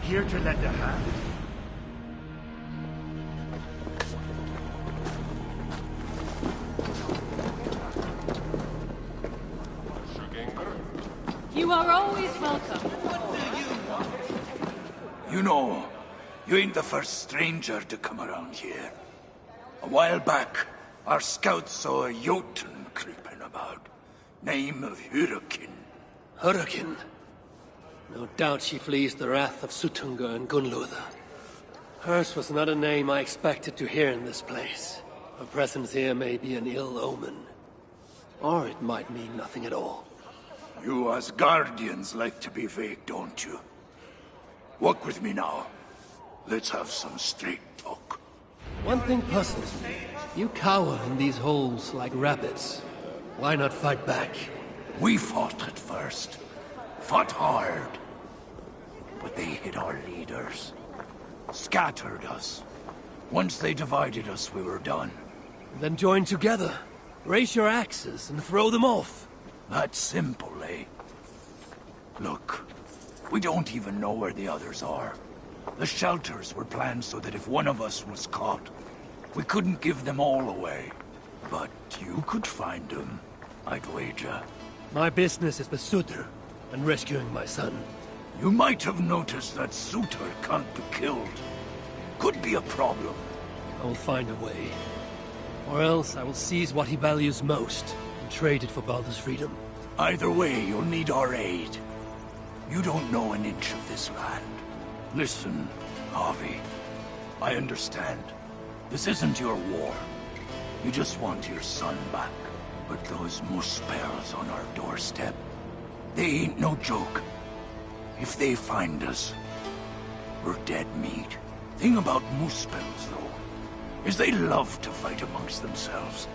here to lend a hand? You are always welcome. You know, you ain't the first stranger to come around here. A while back, our scouts saw a Jotun creeping about. Name of Hurricane. Hurricane? No doubt she flees the wrath of Suttungr and Gunnlóðr. Hers was not a name I expected to hear in this place. Her presence here may be an ill omen. Or it might mean nothing at all. You as guardians like to be vague, don't you? Walk with me now. Let's have some straight talk. One thing puzzles me. You cower in these holes like rabbits. Why not fight back? We fought at first. Fought hard. But they hit our leaders. Scattered us. Once they divided us, we were done. Then join together. Raise your axes and throw them off. That's simple, eh? Look, we don't even know where the others are. The shelters were planned so that if one of us was caught, we couldn't give them all away. But you could find them, I'd wager. My business is with Suttr and rescuing my son. You might have noticed that Suttr can't be killed. Could be a problem. I will find a way. Or else I will seize what he values most and trade it for Baldur's freedom. Either way, you'll need our aid. You don't know an inch of this land. Listen, Harvey. I understand. This isn't your war. You just want your son back. But those Muspels on our doorstep, they ain't no joke. If they find us, we're dead meat. Thing about Muspels, though, is they love to fight amongst themselves.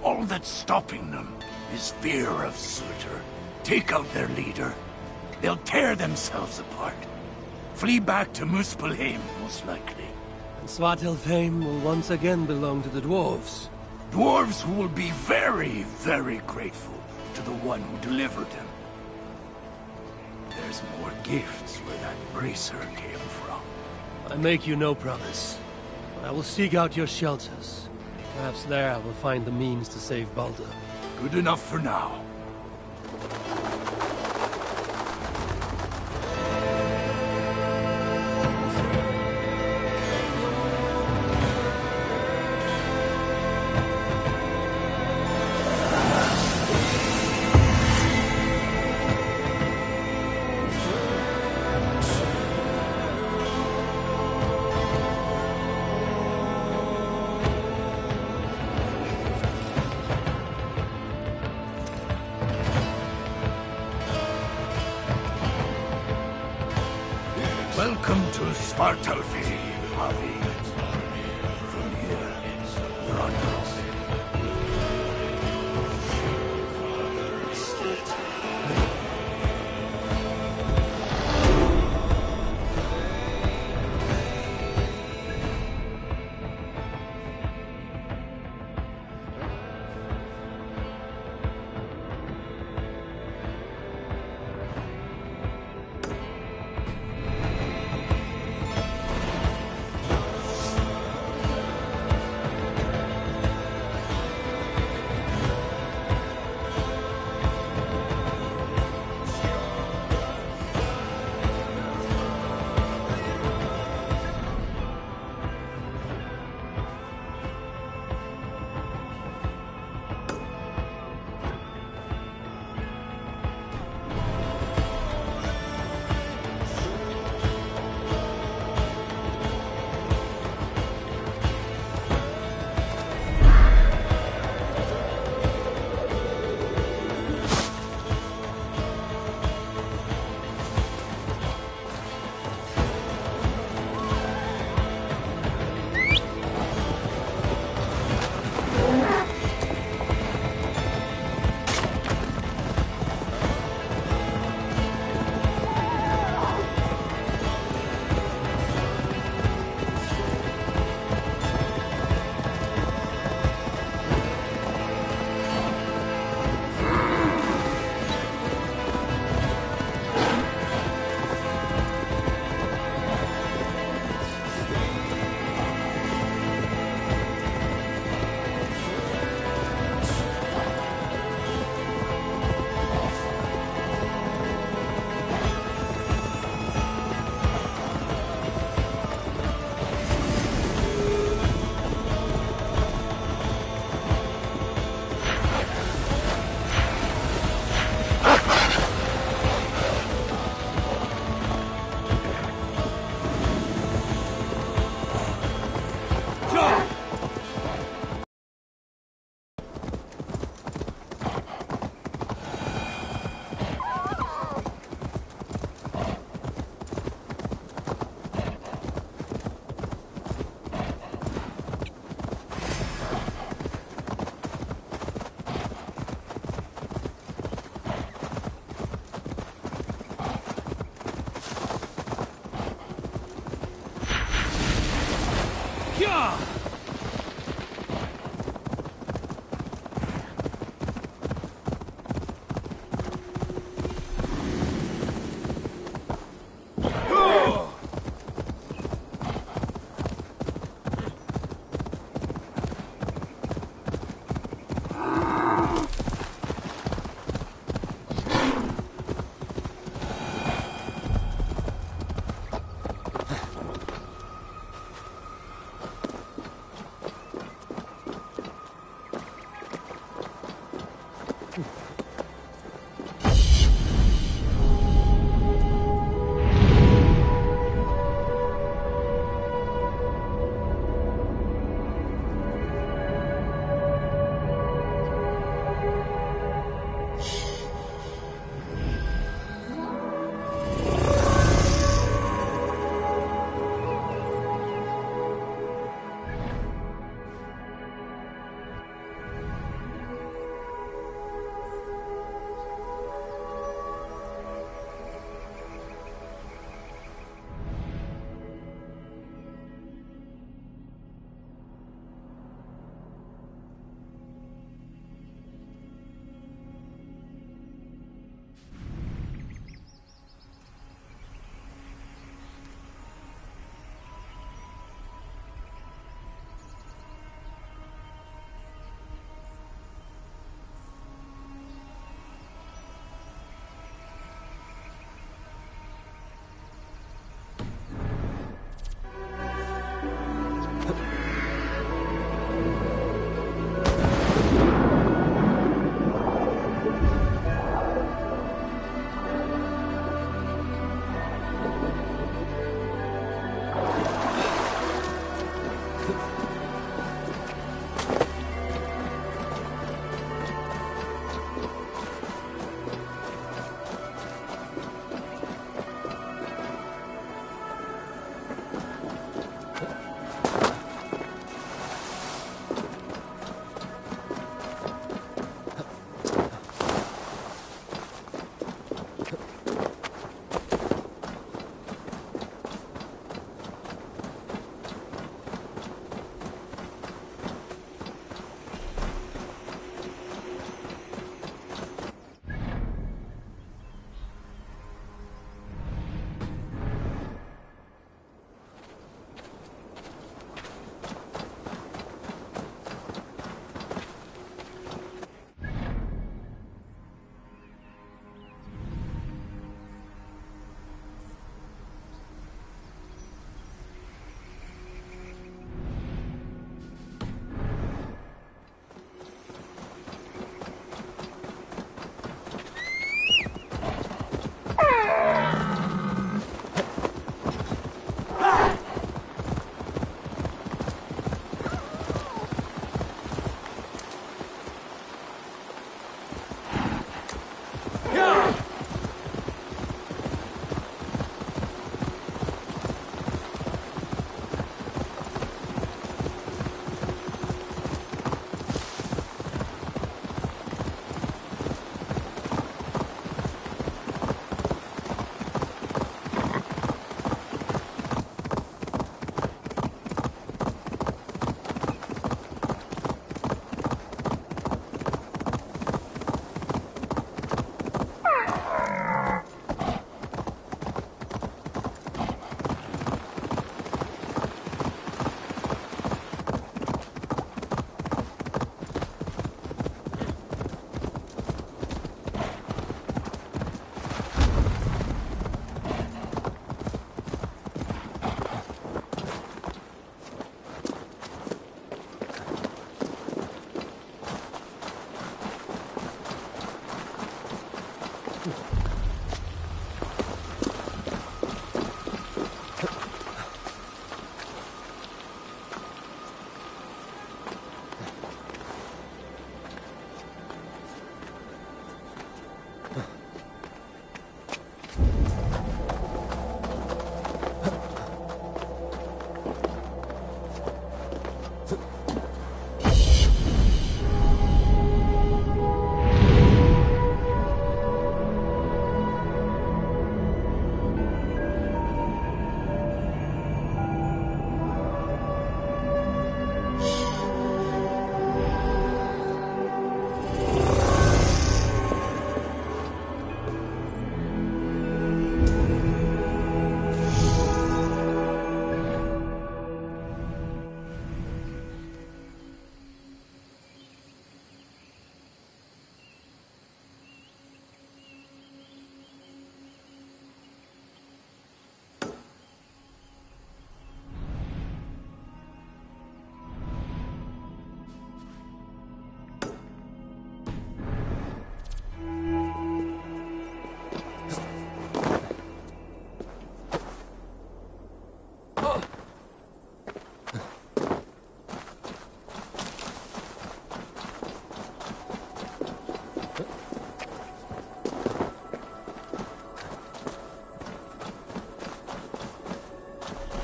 All that's stopping them is fear of Suttr. Take out their leader, they'll tear themselves apart. Flee back to Muspelheim, most likely. And Svartalfheim will once again belong to the dwarves. Dwarves who will be very, very grateful to the one who delivered them. There's more gifts where that bracer came from. I make you no promise, but I will seek out your shelters. Perhaps there I will find the means to save Baldur. Good enough for now. Welcome to Svartalfheim, Harvey. From here, Ragnarok.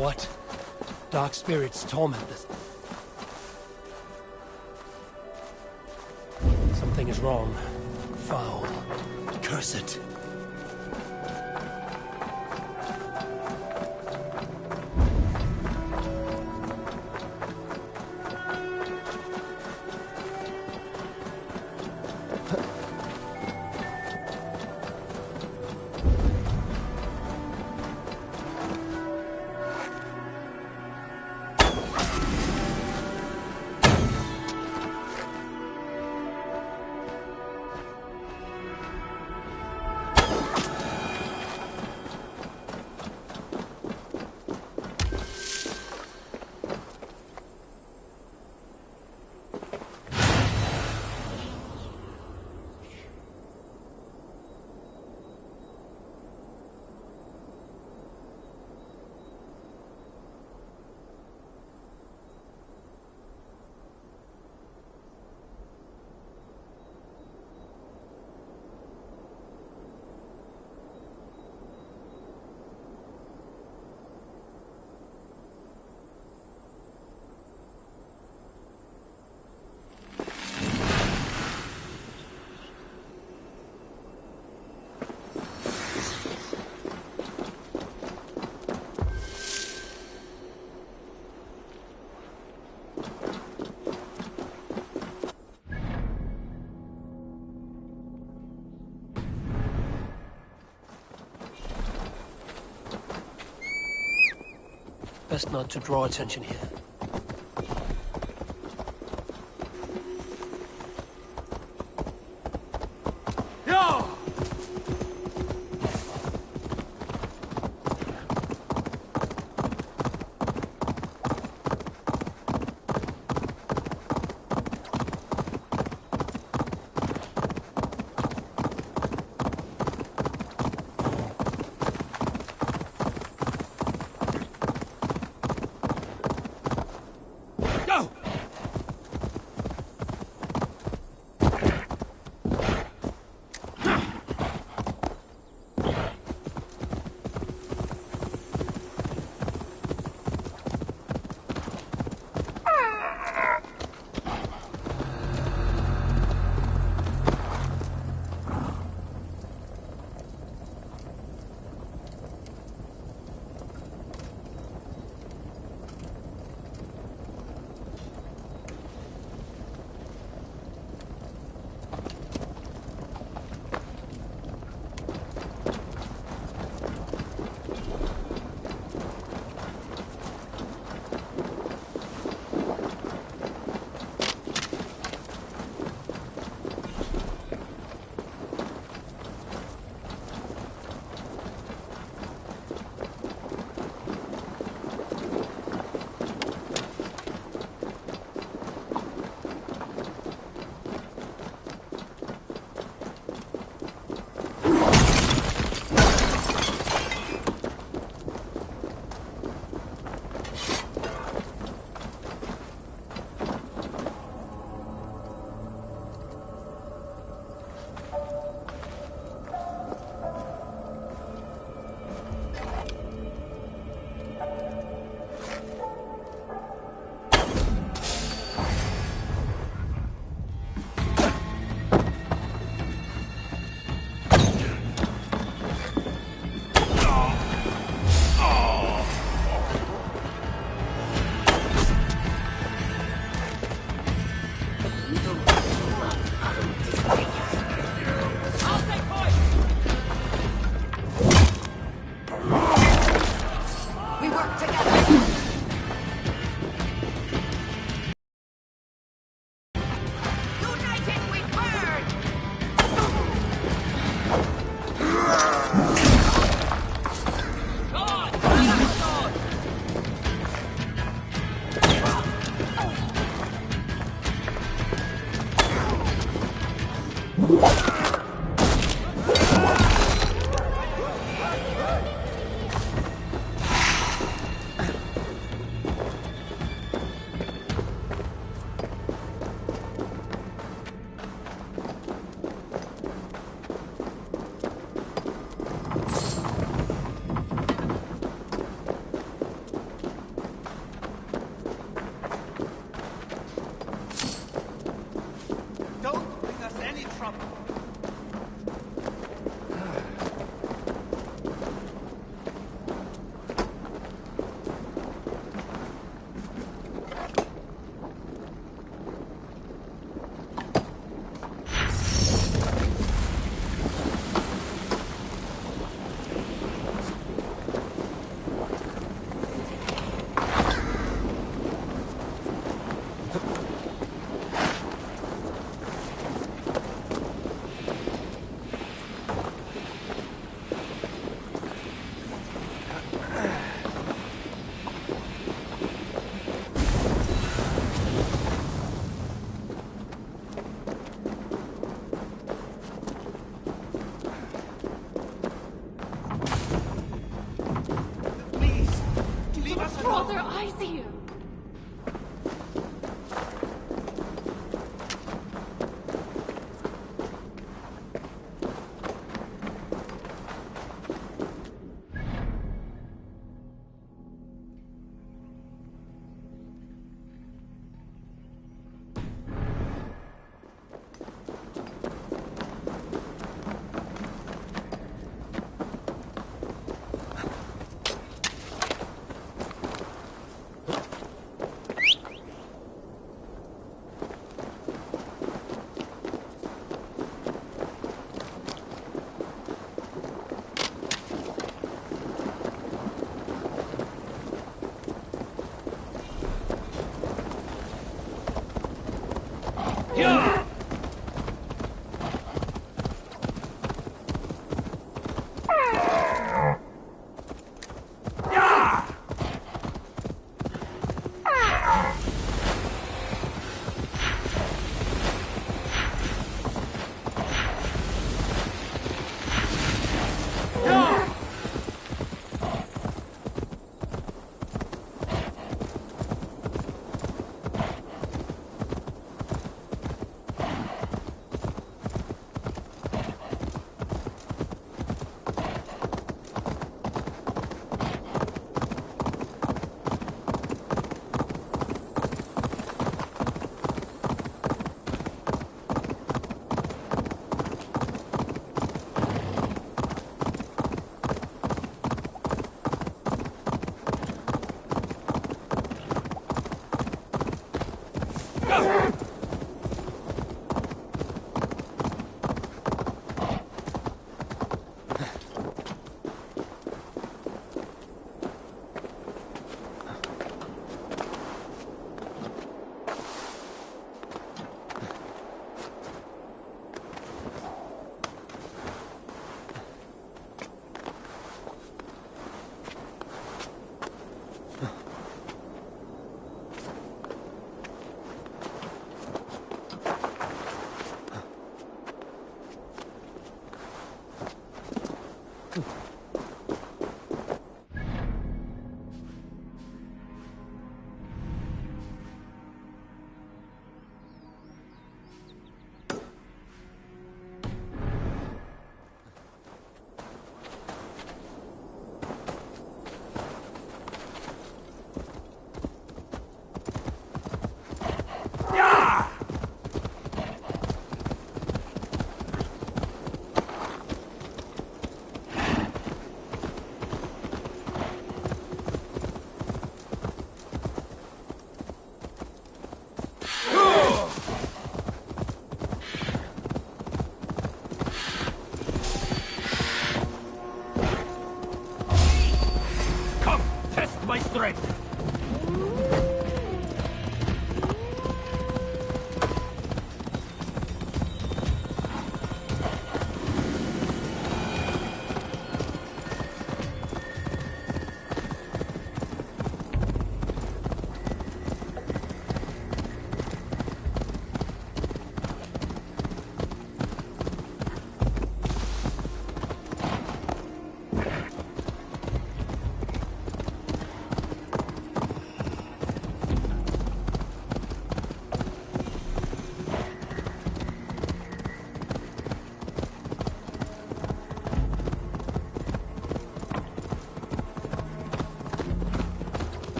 What? Dark spirits torment us. Something is wrong. Foul. Curse it. Best not to draw attention here.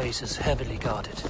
place is heavily guarded.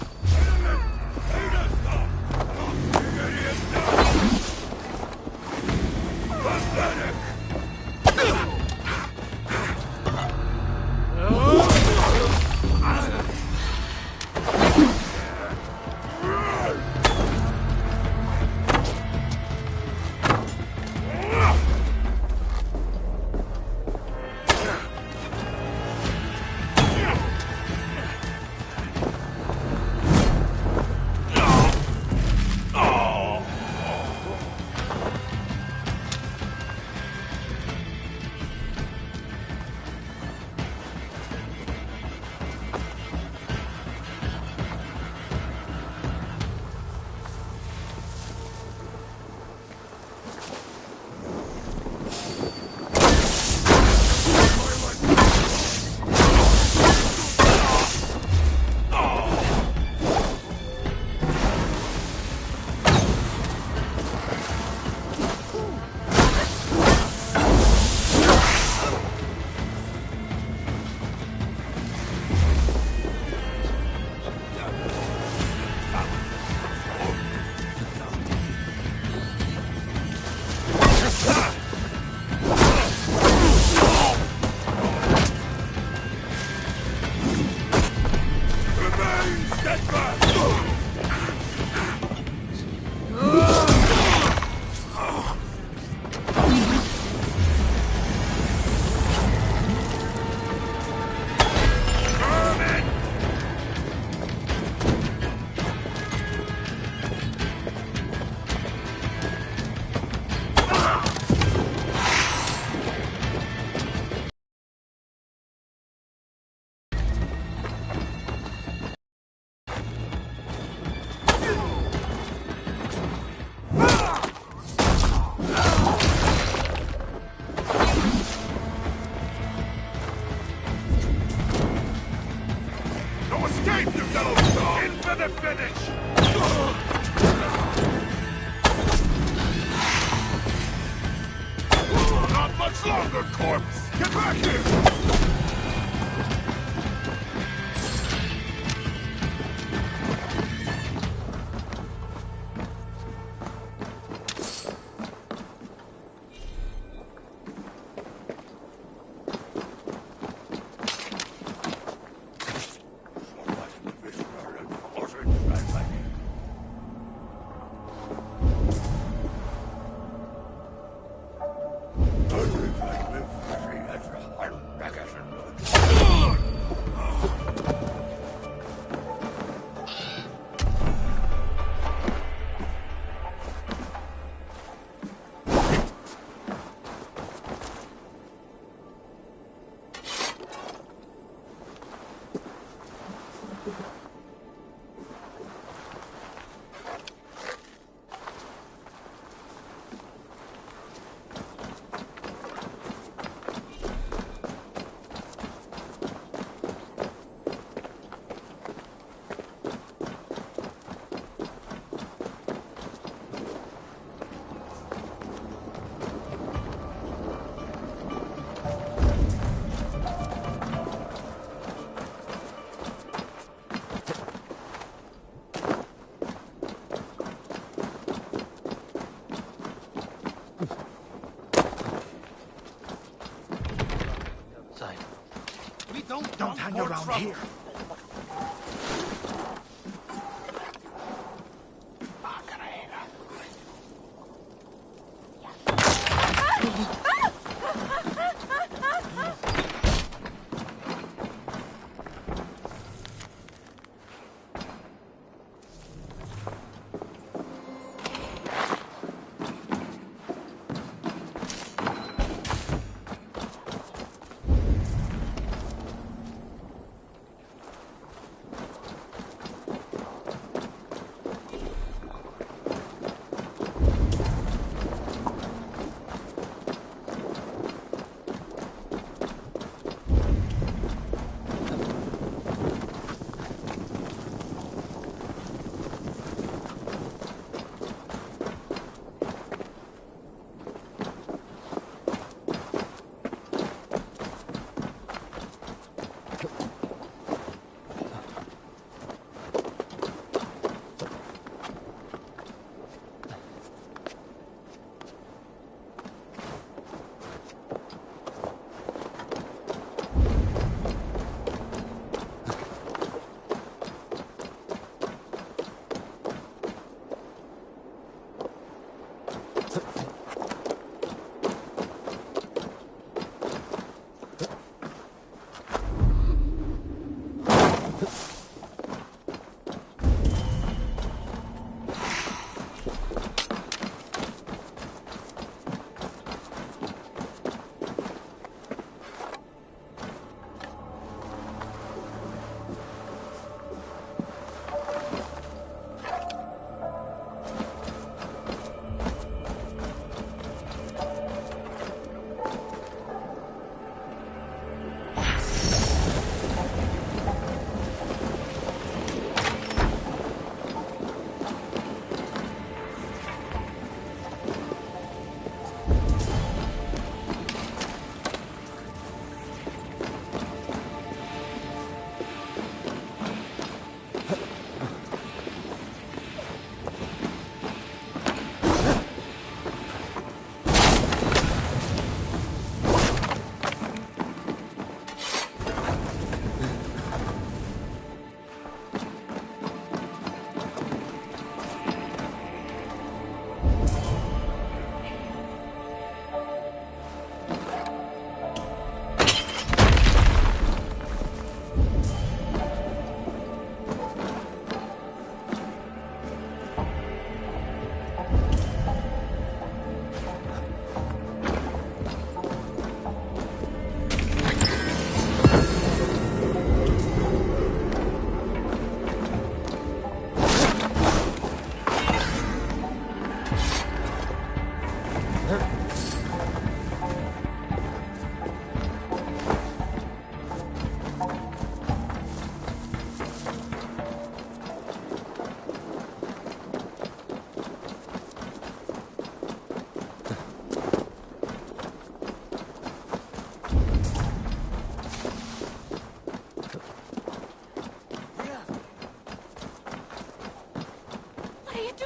Don't hang around here.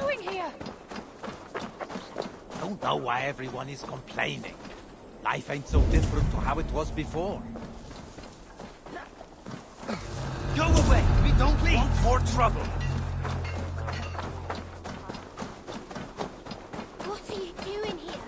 doing here? Don't know why everyone is complaining. Life ain't so different to how it was before. Go away! We don't want more trouble! What are you doing here?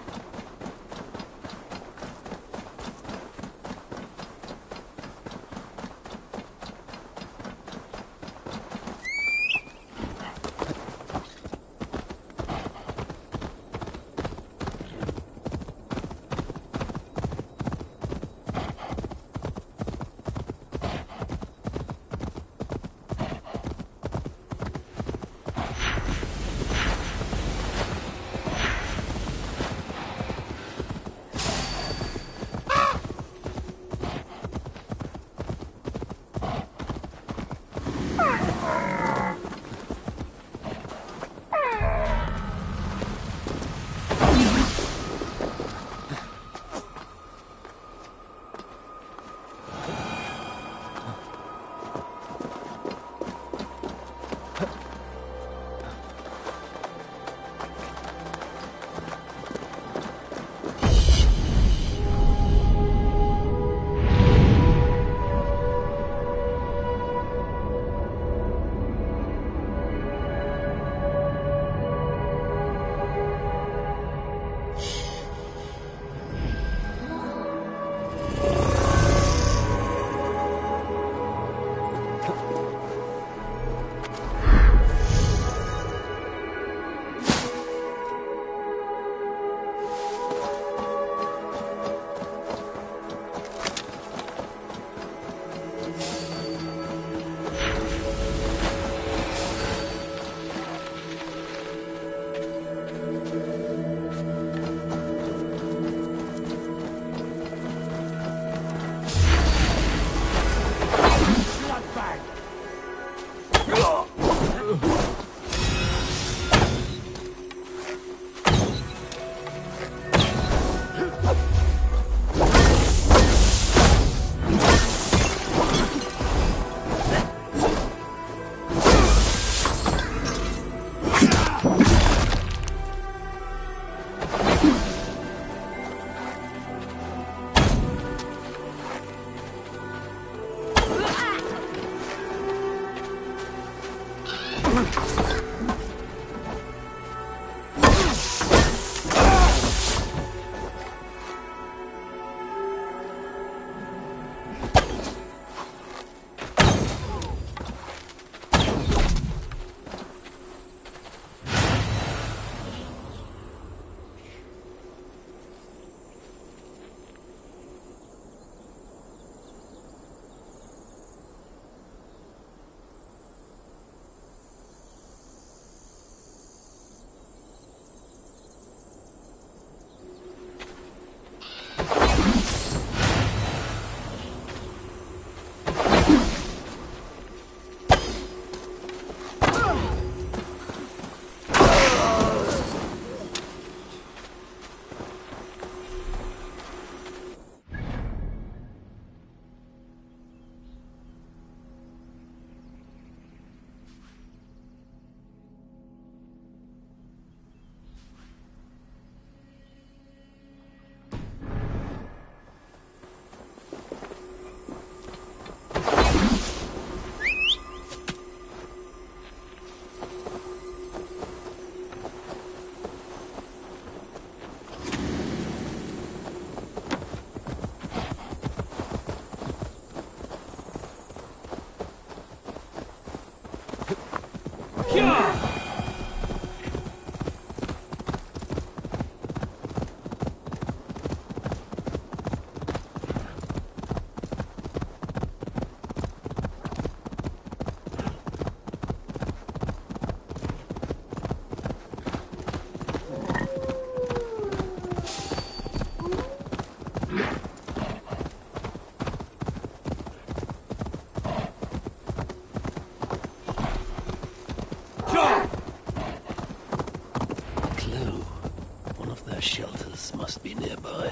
must be nearby.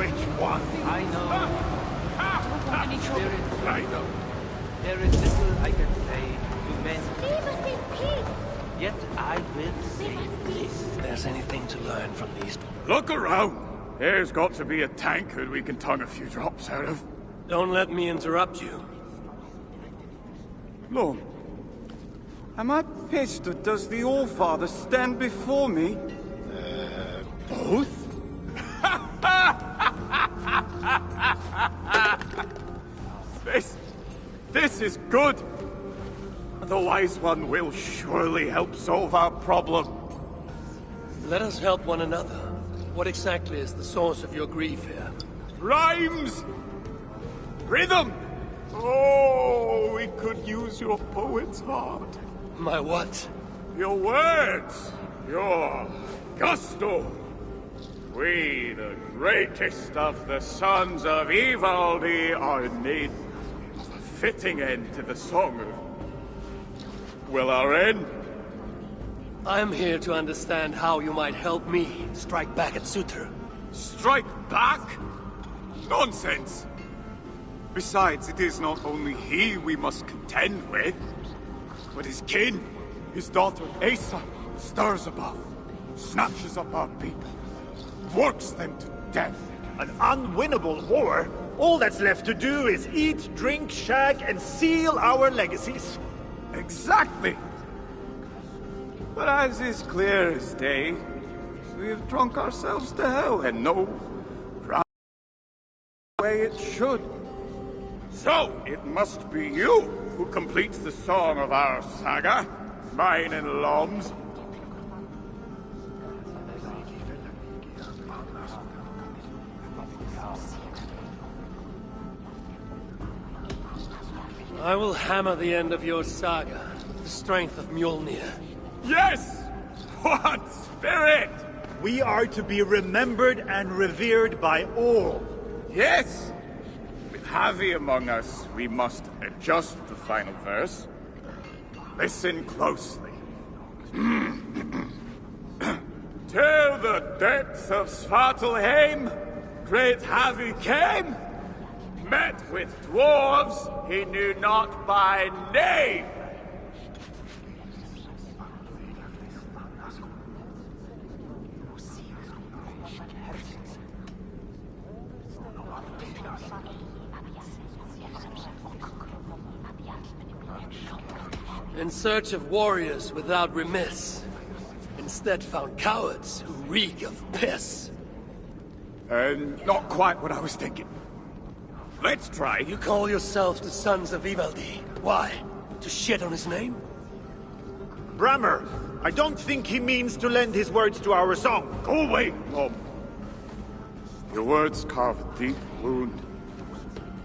Which one? I know. Any trouble? I know. There is little I can say to men, Leave us in peace. yet I will say this. If there's anything to learn from these... Look around. There's got to be a tank that we can tongue a few drops out of. Don't let me interrupt you. Lord, am I pissed or does the All-Father stand before me? Both? This is good. The Wise One will surely help solve our problem. Let us help one another. What exactly is the source of your grief here? Rhymes! Rhythm! Oh, we could use your poet's heart. My what? Your words! Your gusto! We, the greatest of the sons of Ivaldi, are in need of a fitting end to the song of... Well, our end? I'm here to understand how you might help me strike back at Sutra. Strike back? Nonsense! Besides, it is not only he we must contend with, but his kin. His daughter Asa stirs above, snatches up our people, works them to death. An unwinnable war? All that's left to do is eat, drink, shag, and seal our legacies. Exactly! But as is clear as day, we have drunk ourselves to hell, and no round way it should. So, it must be you who completes the song of our saga, mine and Lom's. I will hammer the end of your saga with the strength of Mjolnir. Yes! What spirit! We are to be remembered and revered by all. Yes! With Javi among us, we must adjust the final verse. Listen closely. Till the depths of Svartalheim, great Javi came, met with dwarves he knew not by name. In search of warriors without remiss, instead found cowards who reek of piss. Not quite what I was thinking. Let's try. You call yourselves the sons of Ivaldi. Why? To shit on his name? Brammer, I don't think he means to lend his words to our song. Go away, Mom. Your words carve a deep wound,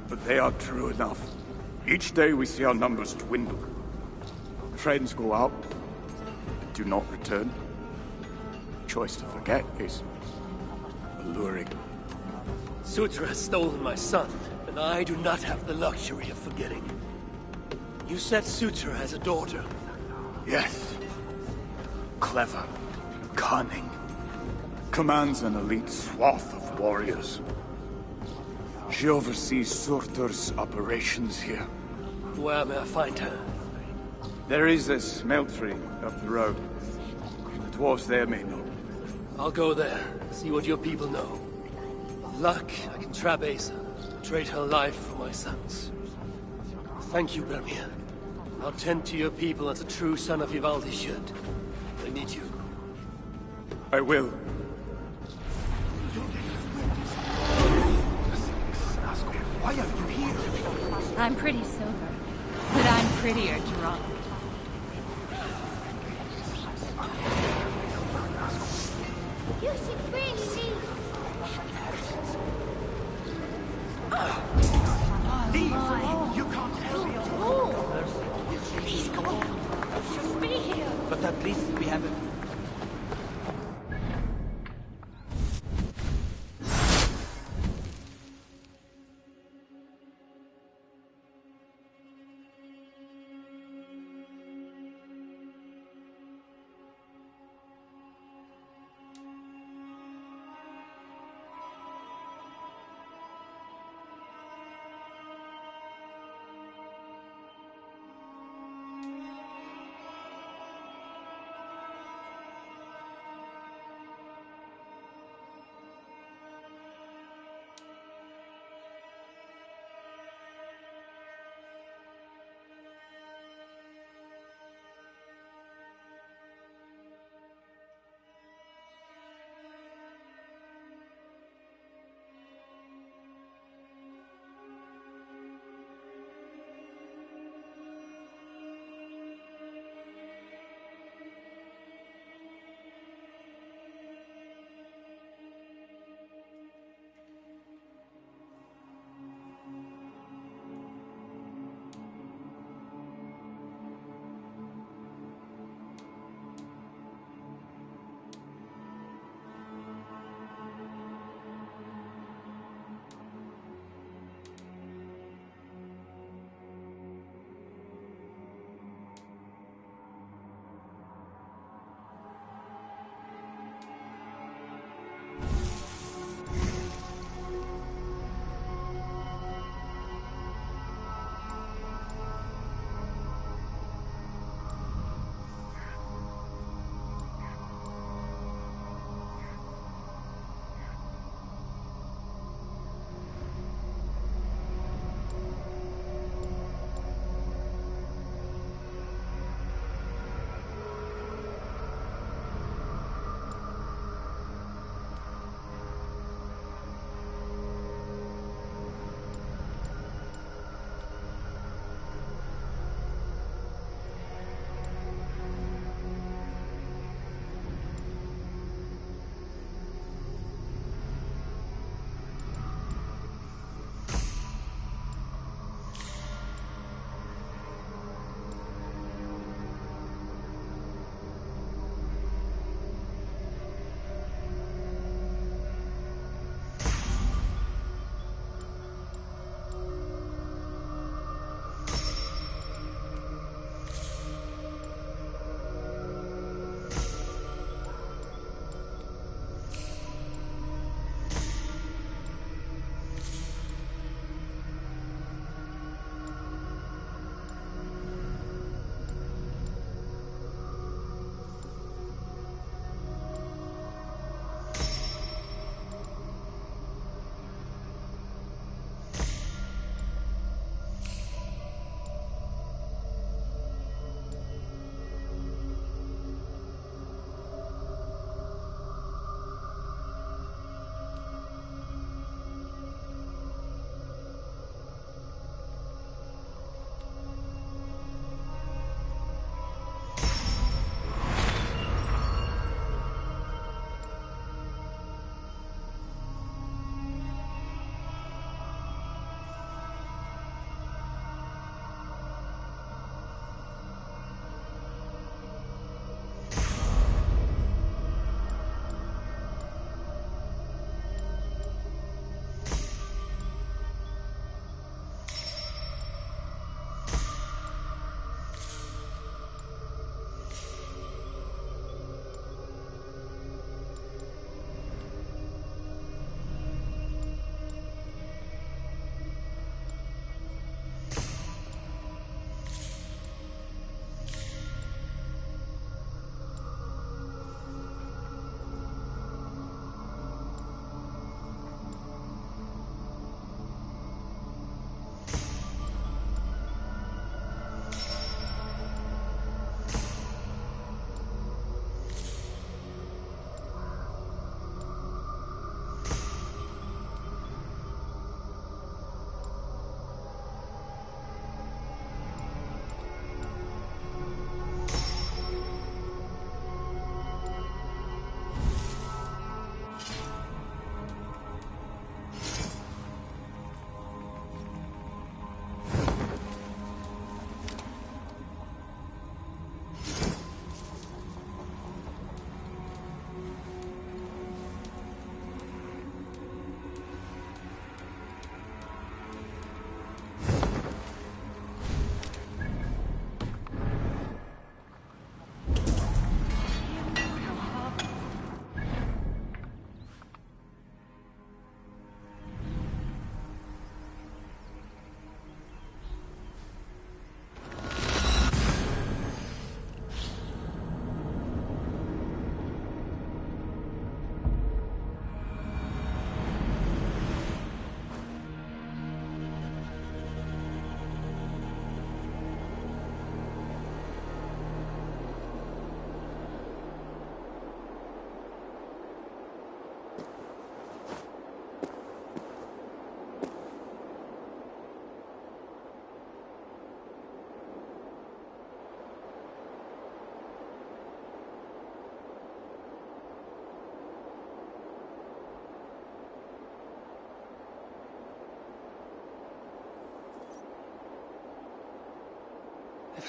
but they are true enough. Each day we see our numbers dwindle. Friends go out, but do not return. The choice to forget is alluring. Sutra has stolen my son, and I do not have the luxury of forgetting. You said Sutra has a daughter. Yes. Clever. Cunning. Commands an elite swath of warriors. She oversees Surtur's operations here. Where may I find her? There is a smeltery up the road. The dwarves there may know. I'll go there, see what your people know. With luck, I can trap Asa, trade her life for my son's. Thank you, Bermir. I'll tend to your people as a true son of Ivaldi should. I need you. I will. Why are you here? I'm pretty sober, but I'm prettier drunk. You should really leave. Leave! You can't help me. Please go on. Just be here. But at least we have a...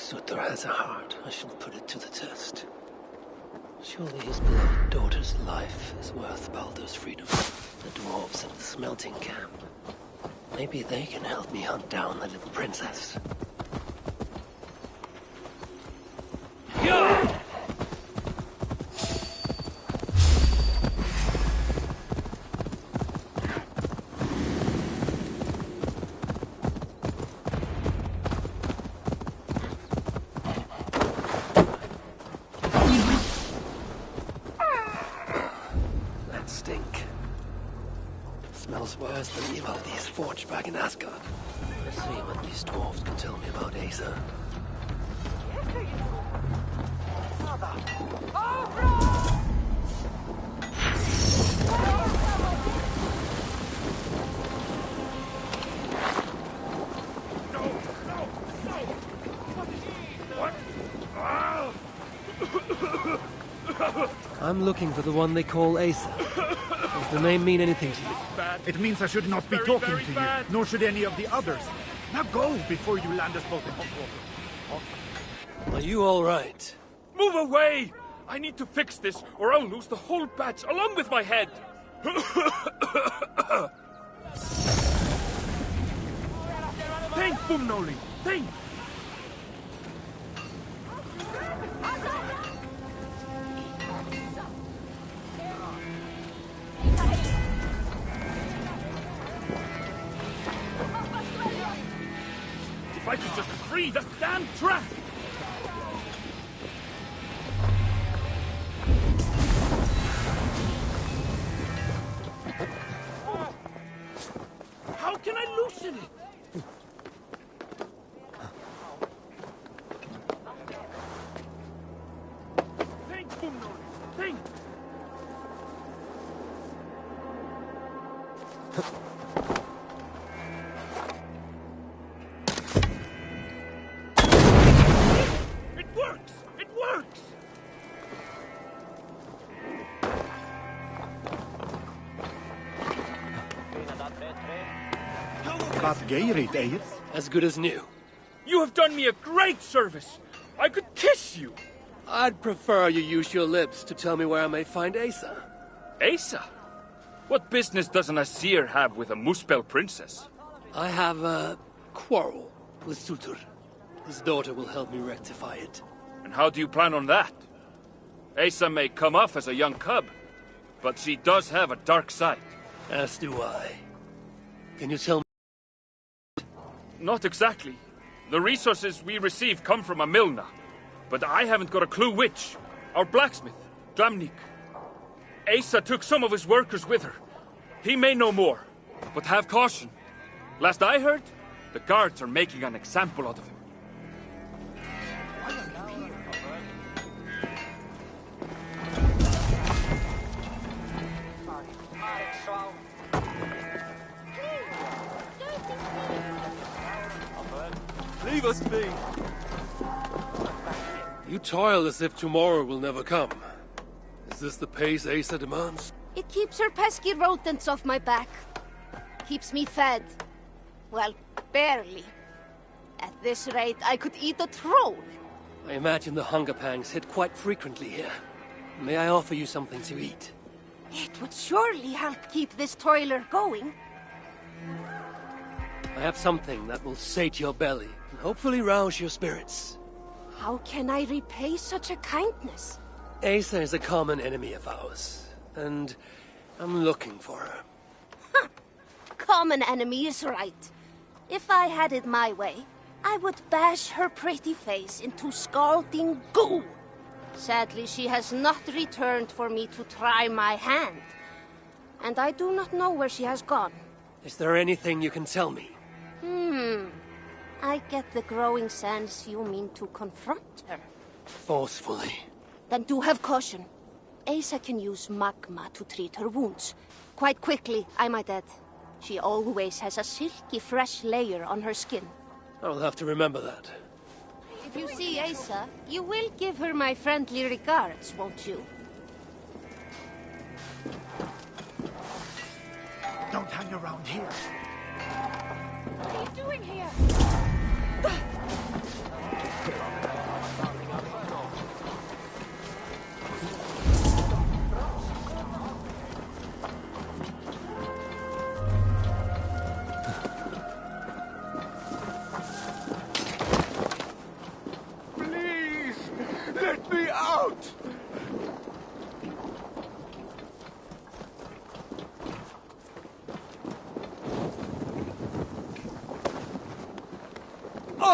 Sutter has a heart, I shall put it to the test. Surely his beloved daughter's life is worth Baldur's freedom. The dwarves at the smelting camp. Maybe they can help me hunt down the little princess. That stink. Smells worse than Ivaldi's forge back in Asgard. Let's see what these dwarves can tell me about Asa. I'm looking for the one they call Asa. Does the name mean anything to you? It means I should not be talking to you, nor should any of the others. Now go before you land us both in hot water. Are you all right? Move away! I need to fix this, or I'll lose the whole batch along with my head! Think, Bumnoli! Think! If I could just free that damn trap! How can I loosen it? Think, Bumnoli, think! It works! It works! As good as new. You have done me a great service! I could kiss you! I'd prefer you use your lips to tell me where I may find Asa. Asa? What business does an Asir have with a Muspel princess? I have a quarrel with Sutur. His daughter will help me rectify it. And how do you plan on that? Asa may come off as a young cub, but she does have a dark side. As do I. Can you tell me? Not exactly. The resources we receive come from a Milna, but I haven't got a clue which. Our blacksmith, Glamnik. Asa took some of his workers with her. He may know more, but have caution. Last I heard, the guards are making an example out of him. Leave us be! You toil as if tomorrow will never come. Is this the pace Asa demands? It keeps her pesky rodents off my back. Keeps me fed. Well, barely. At this rate, I could eat a troll. I imagine the hunger pangs hit quite frequently here. May I offer you something to eat? It would surely help keep this toiler going. I have something that will sate your belly and hopefully rouse your spirits. How can I repay such a kindness? Asa is a common enemy of ours, and I'm looking for her. Common enemy is right. If I had it my way, I would bash her pretty face into scalding goo. Sadly, she has not returned for me to try my hand. And I do not know where she has gone. Is there anything you can tell me? I get the growing sense you mean to confront her. Forcefully. Then do have caution. Asa can use magma to treat her wounds. Quite quickly, I might add. She always has a silky fresh layer on her skin. I'll have to remember that. If you see Asa, you will give her my friendly regards, won't you? Don't hang around here. What are you doing here?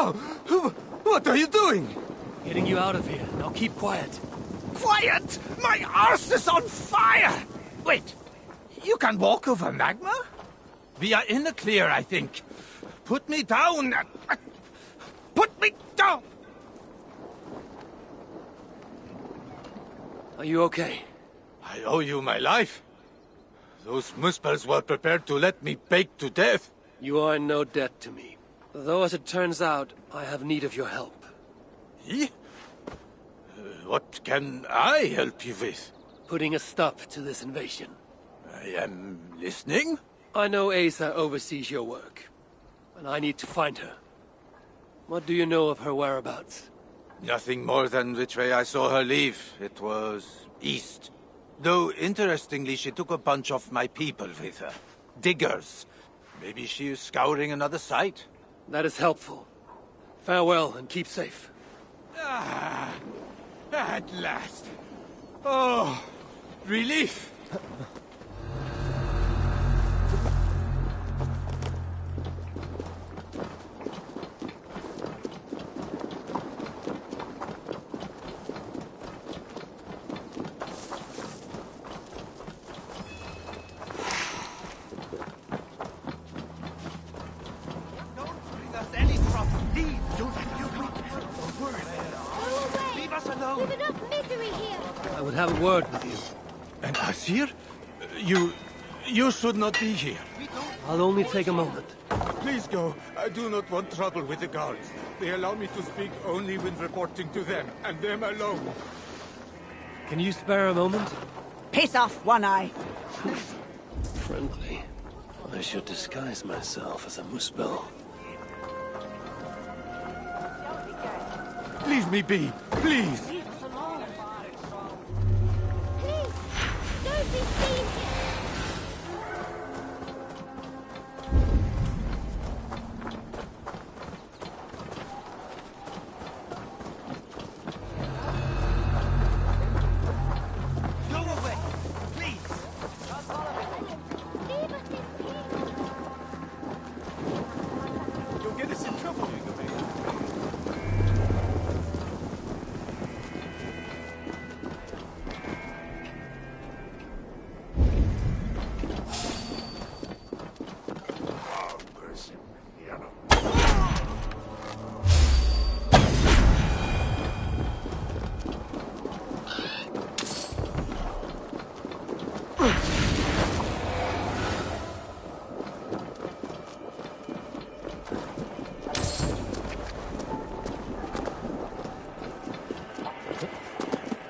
No! What are you doing? Getting you out of here. Now keep quiet. Quiet! My arse is on fire! Wait, you can walk over magma? We are in the clear, I think. Put me down! Put me down! Are you okay? I owe you my life. Those Muspels were prepared to let me bake to death. You are in no debt to me. Though, as it turns out, I have need of your help. Eh? What can I help you with? Putting a stop to this invasion. I am listening. I know Asa oversees your work, and I need to find her. What do you know of her whereabouts? Nothing more than which way I saw her leave. It was east. Though, interestingly, she took a bunch of my people with her. Diggers. Maybe she is scouring another site. That is helpful. Farewell, and keep safe. Ah, at last. Oh, relief. I would have a word with you. And Asir? You should not be here. I'll only take a moment. Please go. I do not want trouble with the guards. They allow me to speak only when reporting to them, and them alone. Can you spare a moment? Piss off, One Eye. Friendly. I should disguise myself as a Muspel. Leave me be, please. Leave us alone. Please, don't be seen here. Go away, please. Leave us in peace. You'll get us in trouble.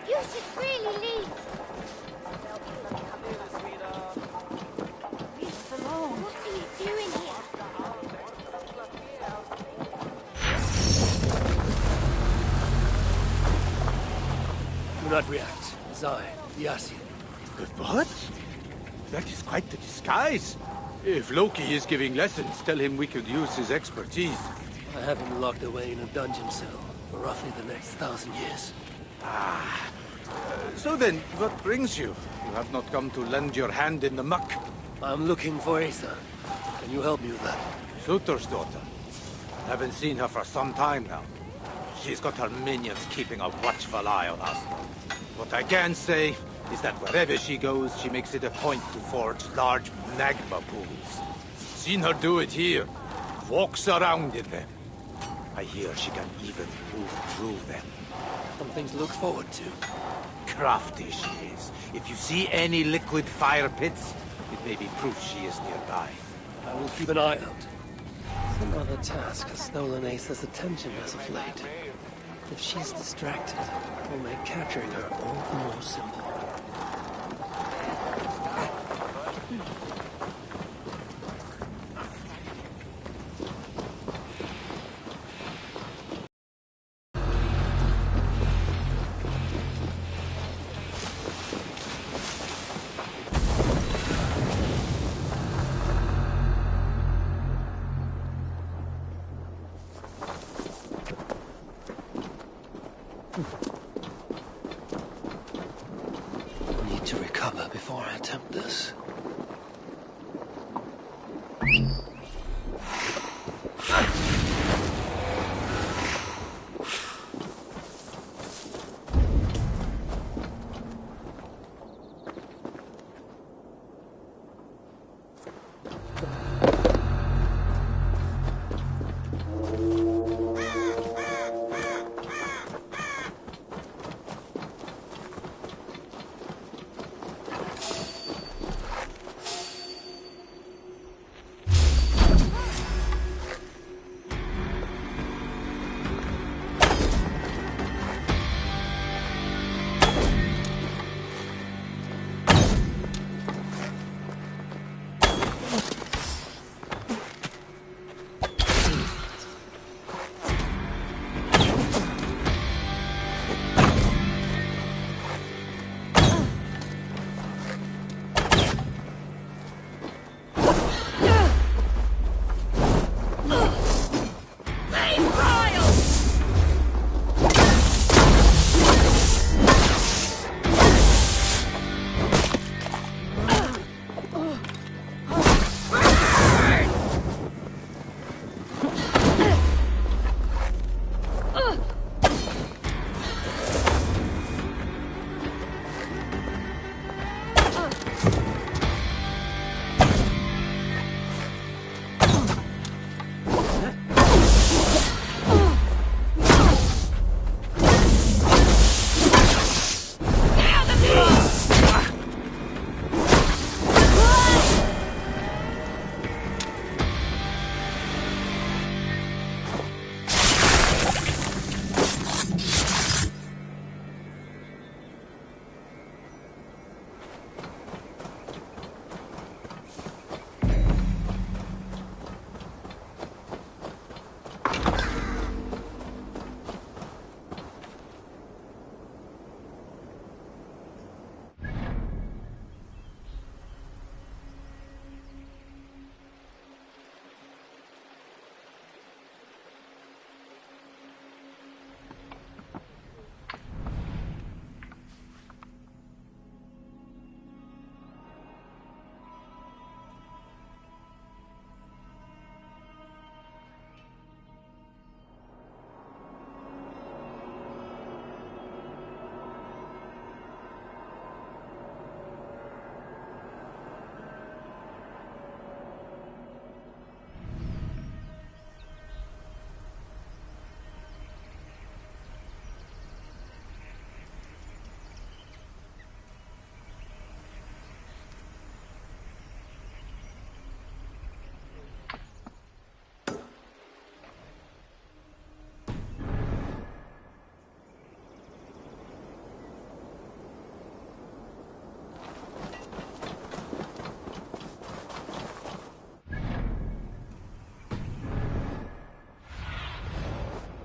You should really leave. Leave us alone. What are you doing here? Do not react. Zai, the Asir. What? That is quite the disguise. If Loki is giving lessons, tell him we could use his expertise. I have him locked away in a dungeon cell for roughly the next 1,000 years. So then, what brings you? You have not come to lend your hand in the muck. I'm looking for Asa. Can you help me with that? Sutor's daughter. Haven't seen her for some time now. She's got her minions keeping a watchful eye on us. What I can say is that wherever she goes, she makes it a point to forge large magma pools. Seen her do it here. Walks around in them. I hear she can even move through them. Something to look forward to. Crafty she is. If you see any liquid fire pits, it may be proof she is nearby. I will keep an eye out. Some other task has stolen Asa's attention as of late. If she's distracted, it will make capturing her all the more simple.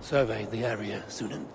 survey the area, Sunan.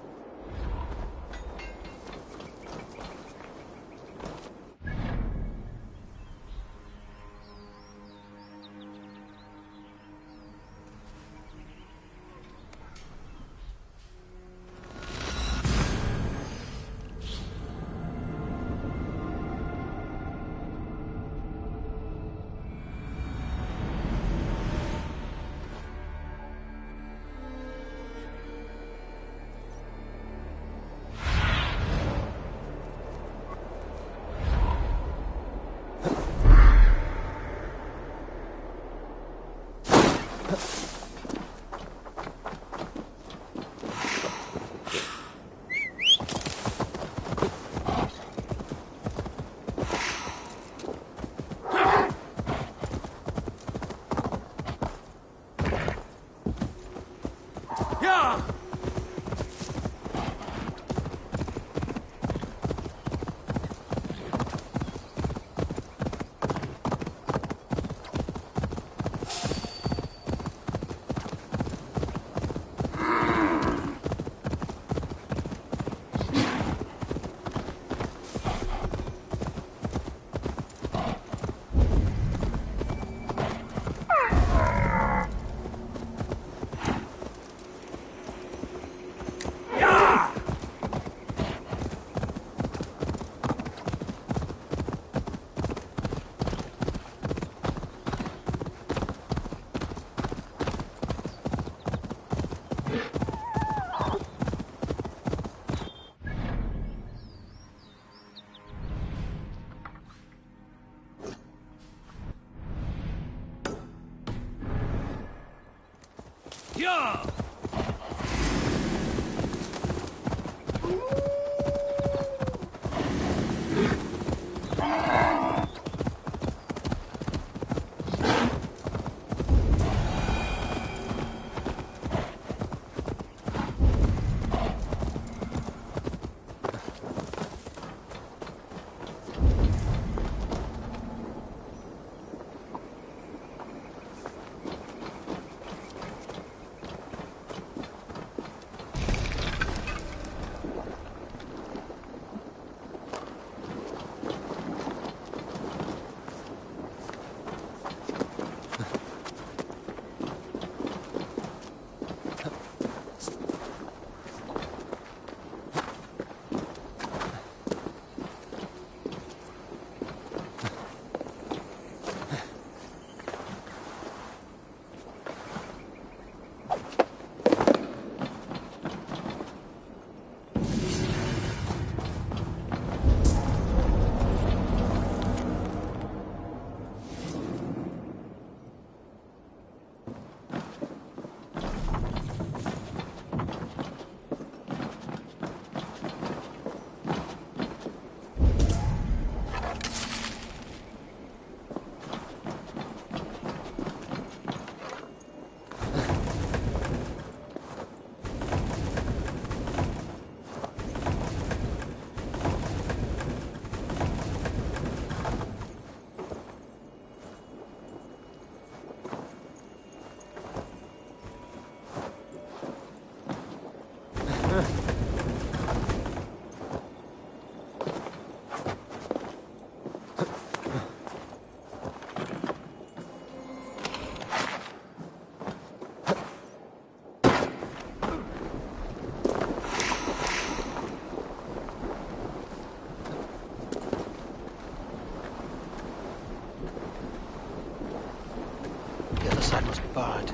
That must be barred.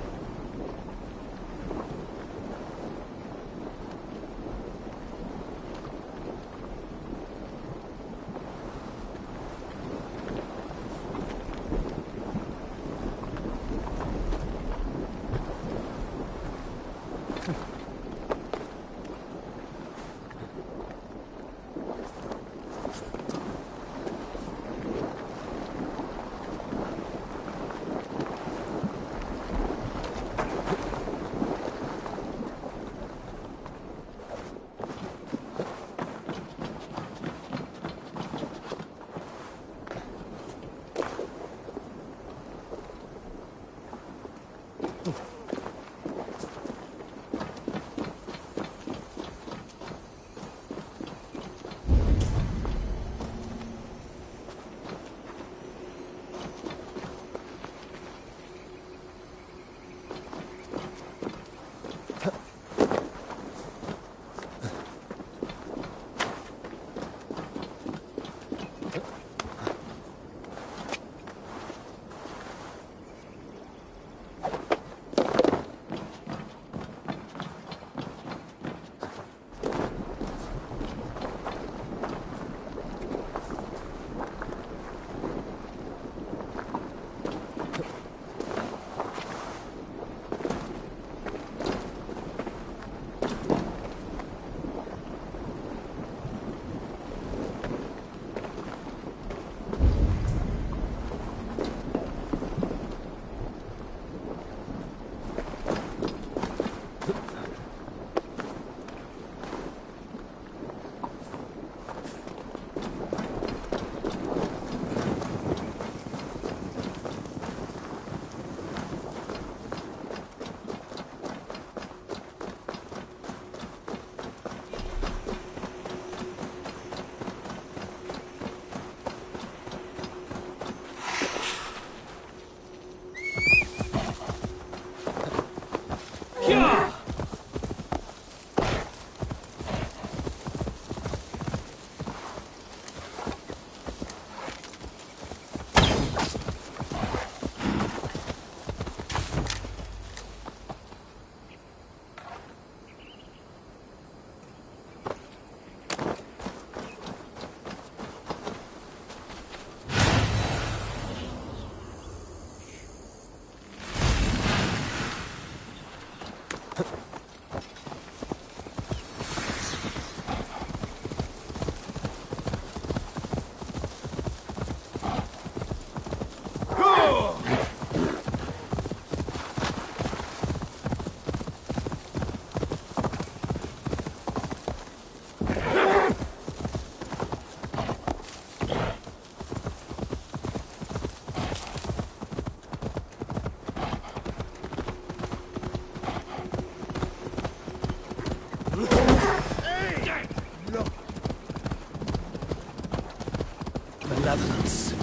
Malevolence.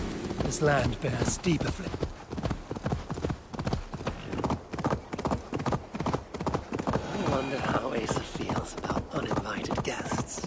This land bears deep affliction. I wonder how Asa feels about uninvited guests.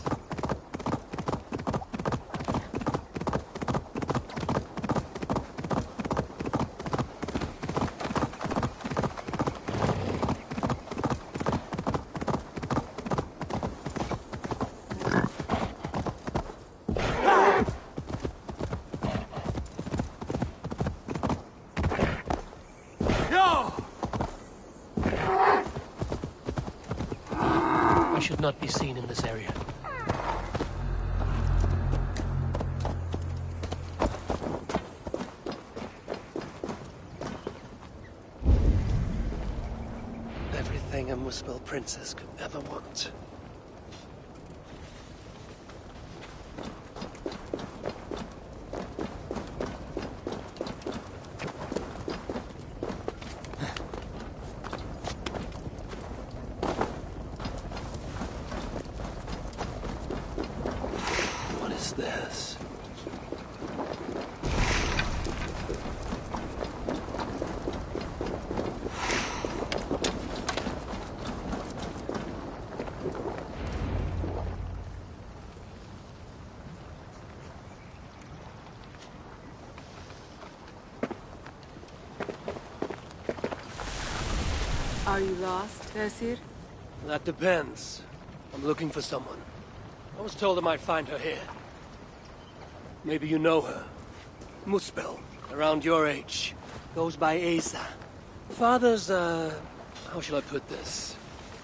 I should not be seen in this area. Everything a Muspel princess could ever want. This. Are you lost, Esir? That depends. I'm looking for someone. I was told I might find her here. Maybe you know her. Muspel, around your age. Goes by Asa. Father's, how shall I put this?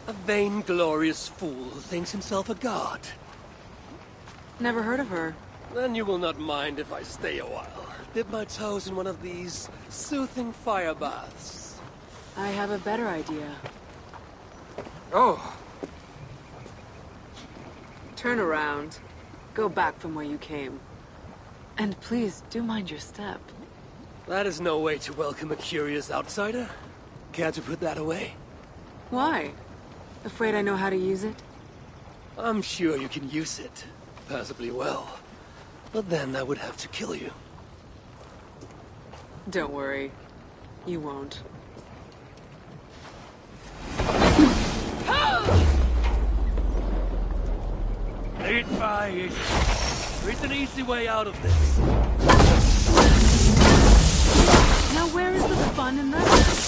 A vainglorious fool who thinks himself a god. Never heard of her. Then you will not mind if I stay a while. Dip my toes in one of these soothing fire baths. I have a better idea. Oh, Turn around. Go back from where you came. And please, do mind your step. That is no way to welcome a curious outsider. Care to put that away? Why? Afraid I know how to use it? I'm sure you can use it. Passably well. But then I would have to kill you. Don't worry. You won't. Lay it by it. There's an easy way out of this. Now where is the fun in that?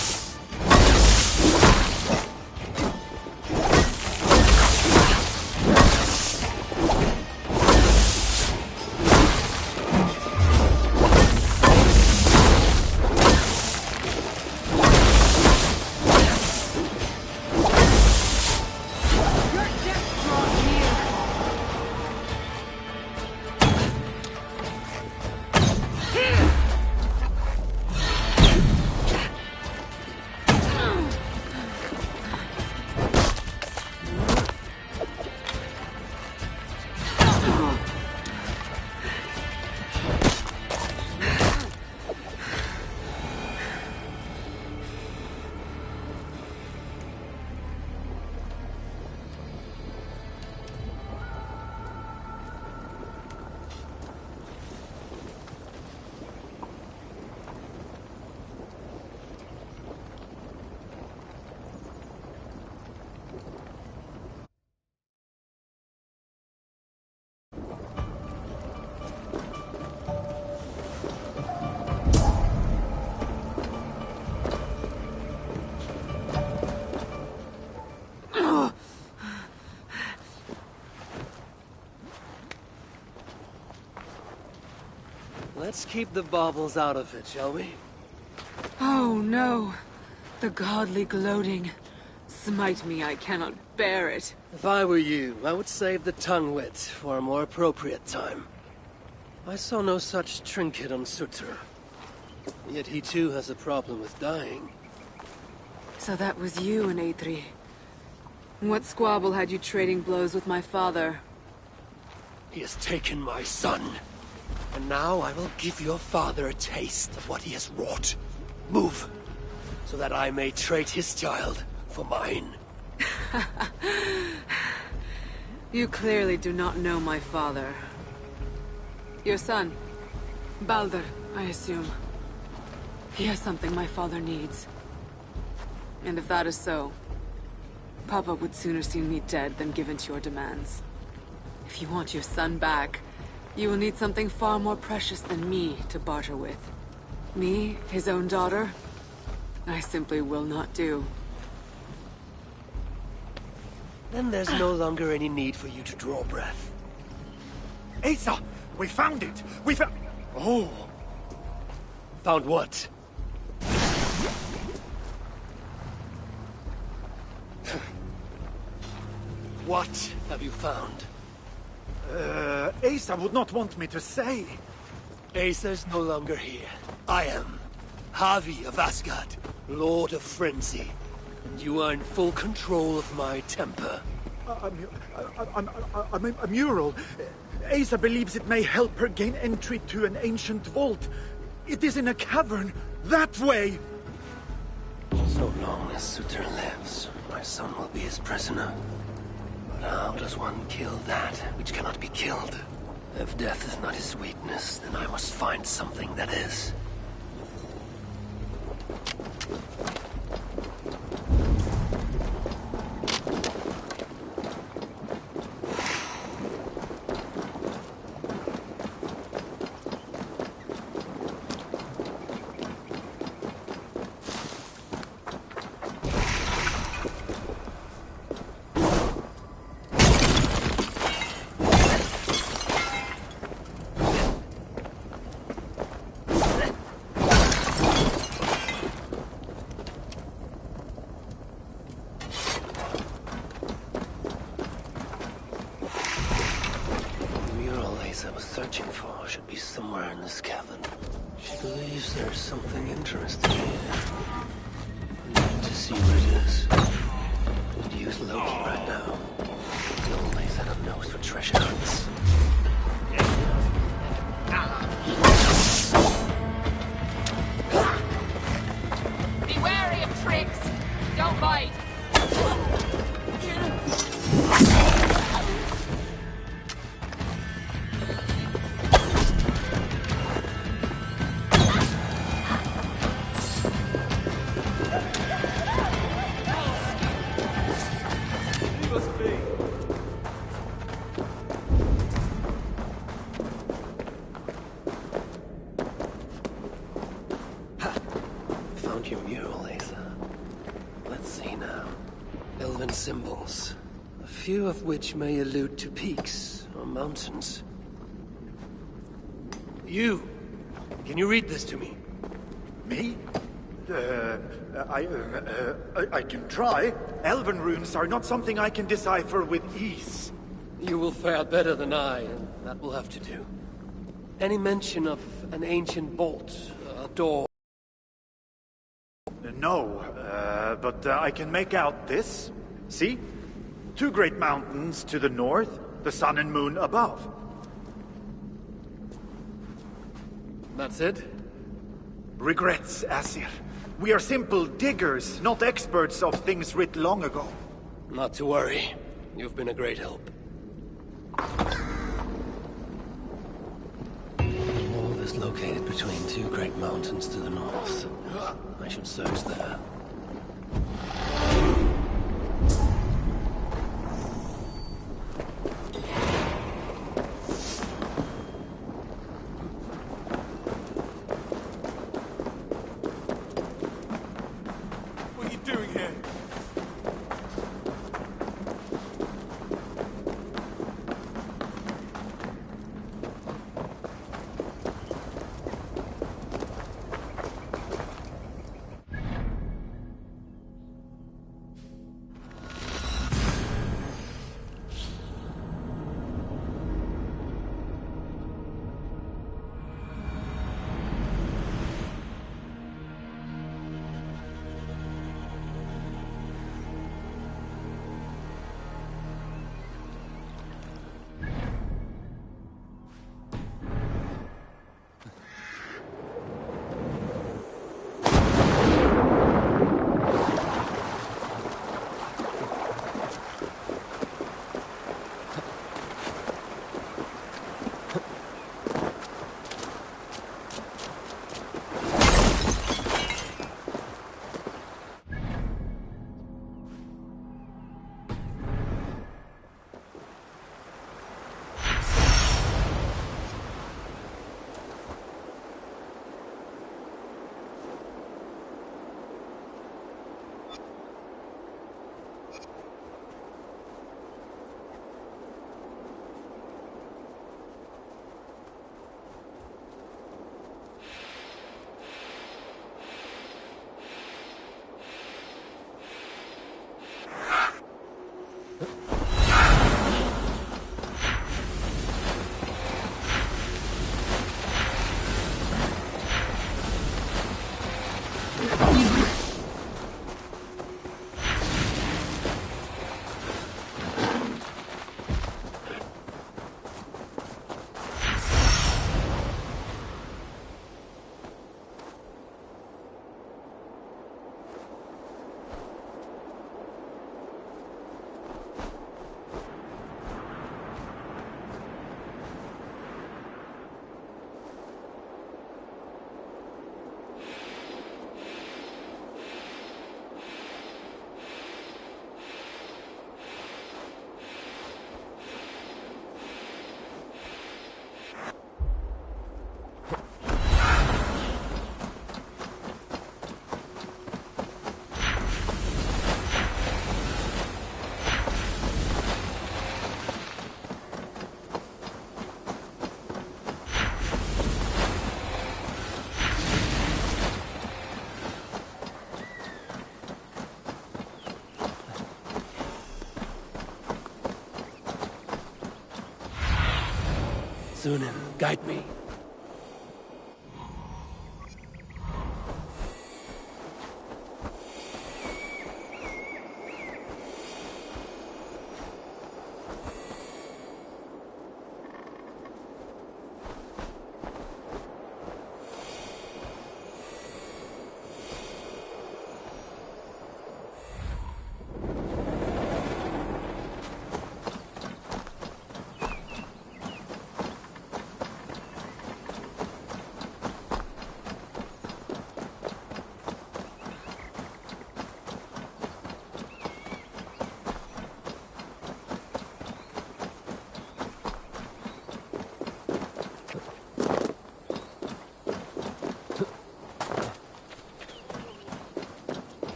Let's keep the baubles out of it, shall we? Oh no. The godly gloating. Smite me, I cannot bear it. If I were you, I would save the tongue wit for a more appropriate time. I saw no such trinket on Sutter. Yet he too has a problem with dying. So that was you and Eitri. What squabble had you trading blows with my father? He has taken my son. And now I will give your father a taste of what he has wrought. Move, so that I may trade his child for mine. You clearly do not know my father. Your son, Baldur, I assume. He has something my father needs. And if that is so, Papa would sooner see me dead than give in to your demands. If you want your son back, you will need something far more precious than me to barter with. Me, his own daughter? I simply will not do. Then there's no longer any need for you to draw breath. Asa! We found it! We found... Oh! Found what? What have you found? Asa would not want me to say. Asa's no longer here. I am. Havi of Asgard, Lord of Frenzy. And you are in full control of my temper. A mural. Asa believes it may help her gain entry to an ancient vault. It is in a cavern. That way! So long as Sutter lives, my son will be his prisoner. But how does one kill that which cannot be killed? If death is not his weakness, then I must find something that is. I was searching for should be somewhere in this cavern. She believes there's something interesting here. I need to see what it is. I could use Loki right now. He always had a nose for treasure hunts. Be wary of tricks. Don't bite. Your mural, Asa. Let's see now. Elven symbols. A few of which may allude to peaks or mountains. You! Can you read this to me? Me? I can try. Elven runes are not something I can decipher with ease. You will fare better than I, and that will have to do. Any mention of an ancient bolt, a door? No, but I can make out this. See? Two great mountains to the north, the sun and moon above. That's it? Regrets, Asir. We are simple diggers, not experts of things writ long ago. Not to worry. You've been a great help. The wall is located between two great mountains to the north. I should search there. What are you doing here? Sunan, guide me.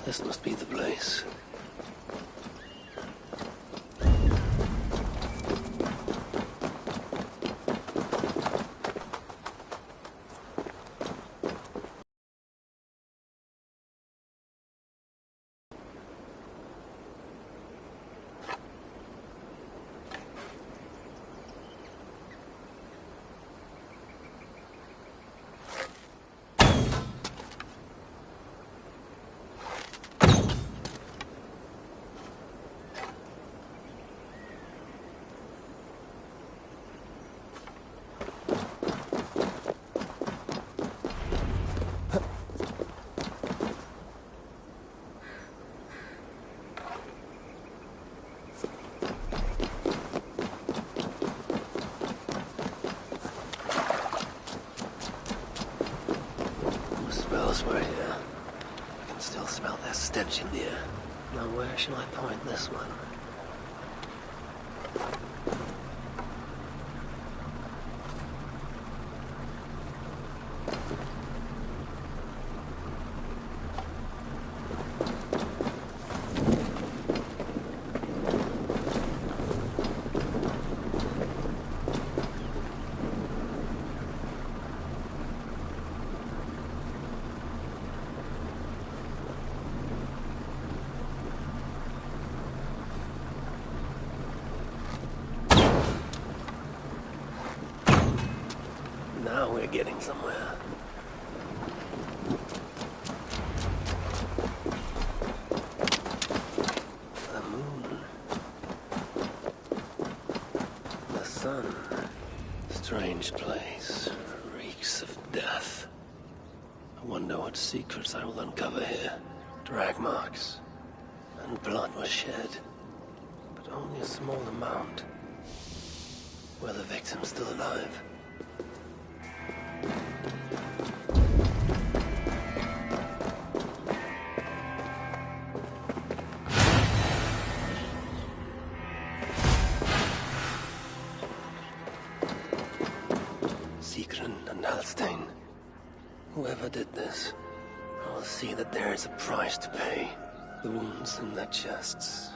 This must be the place. Were here. I can still smell their stench in the air. Now where shall I point this one? Now we're getting somewhere. The moon. The sun. Strange place. Reeks of death. I wonder what secrets I will uncover here. Drag marks. And blood was shed. But only a small amount. Were the victims still alive? Whoever did this, I will see that there is a price to pay. The wounds in their chests.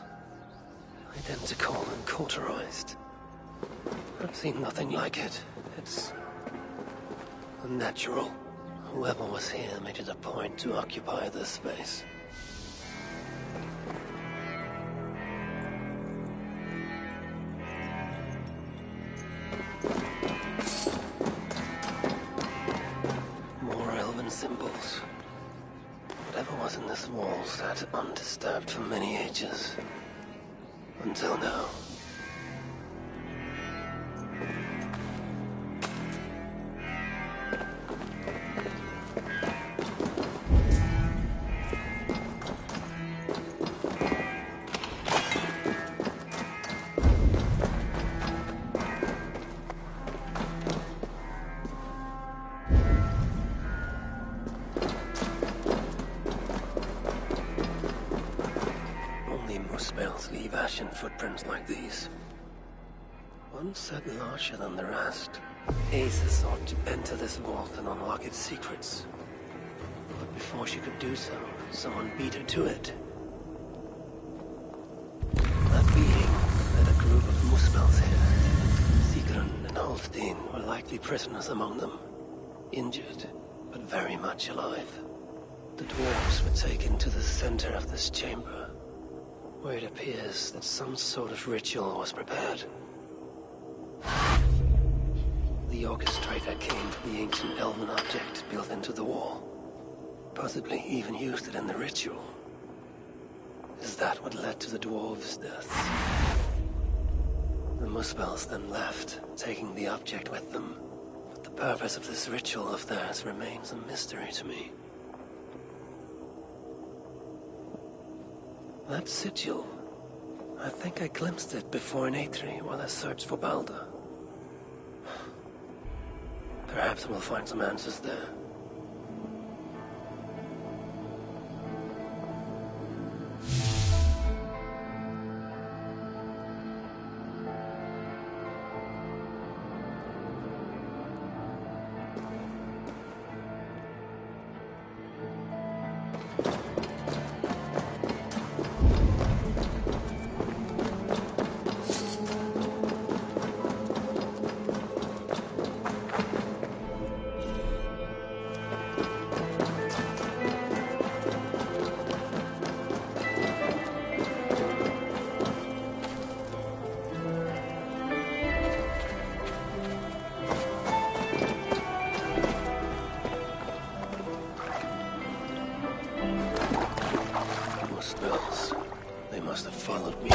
Identical and cauterized. I've seen nothing like it. It's unnatural. Whoever was here made it a point to occupy this space. Symbols. Whatever was in this wall sat undisturbed for many ages. Until now. Spells leave ashen footprints like these. One set larger than the rest. Aza sought to enter this vault and unlock its secrets. But before she could do so, someone beat her to it. That being led a group of Muspels here. Gudrun and Holstein were likely prisoners among them. Injured, but very much alive. The dwarves were taken to the center of this chamber, where it appears that some sort of ritual was prepared. The orchestrator came from the ancient elven object built into the wall. Possibly even used it in the ritual. Is that what led to the dwarves' deaths? The Muspels then left, taking the object with them. But the purpose of this ritual of theirs remains a mystery to me. That sigil. I think I glimpsed it before in Aetri while I searched for Balder. Perhaps we'll find some answers there. They must have followed me.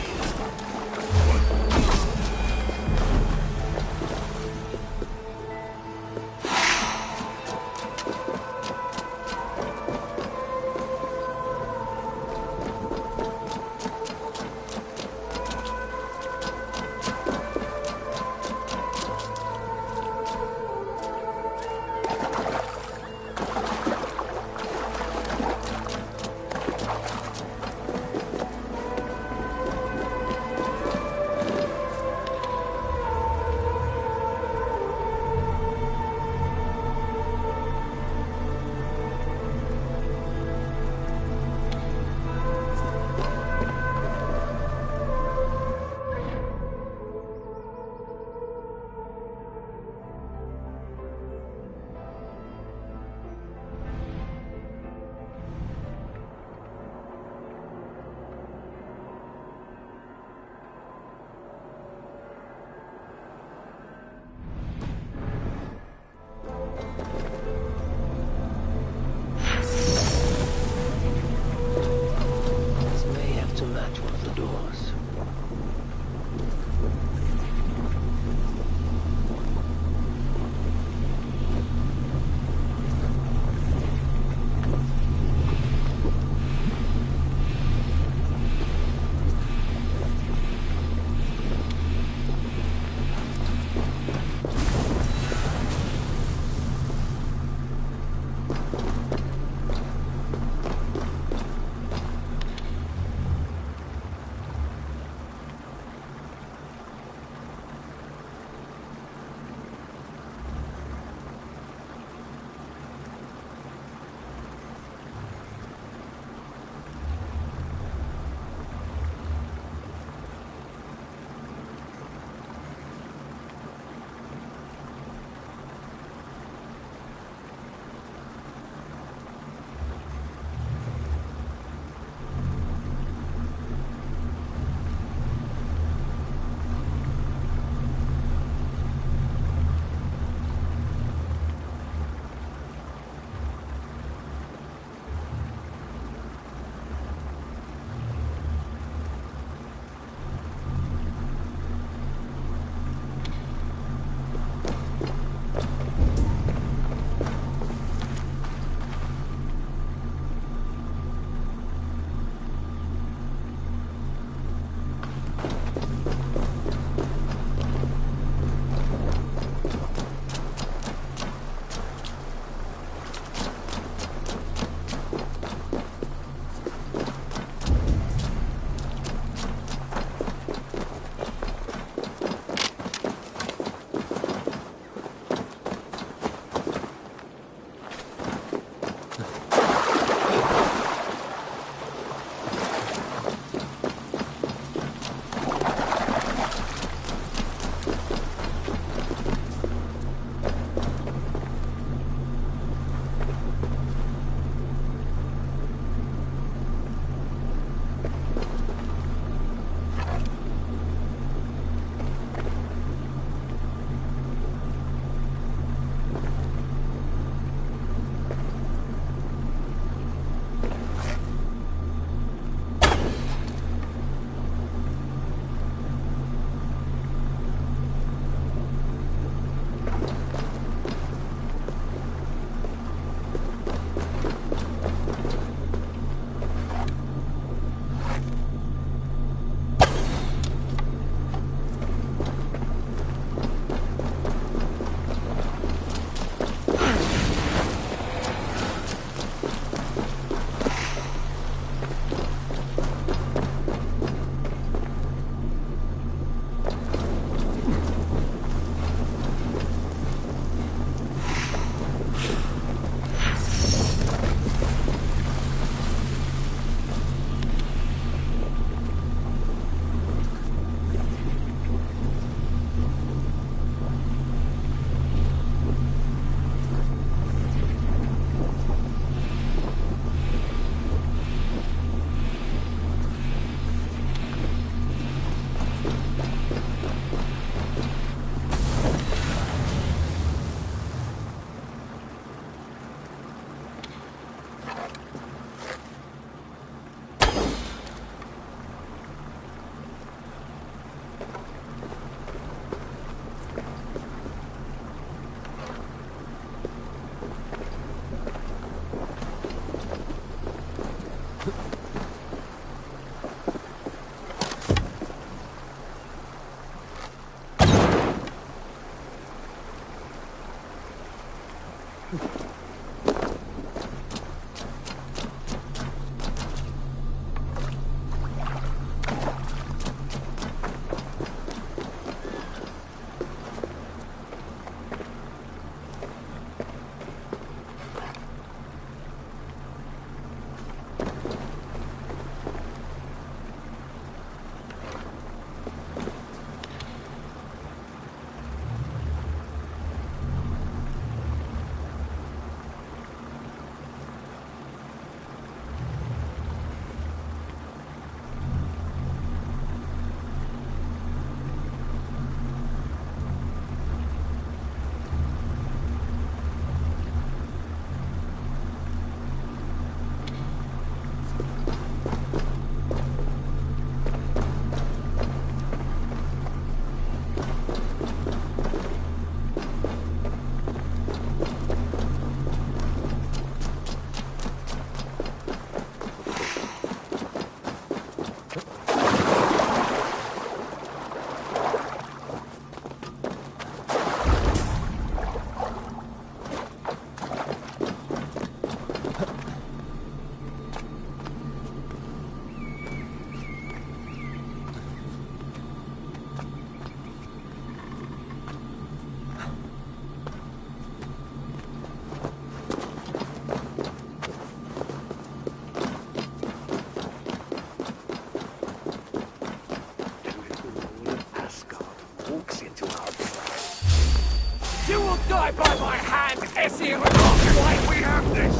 see why we have this!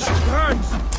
It hurts!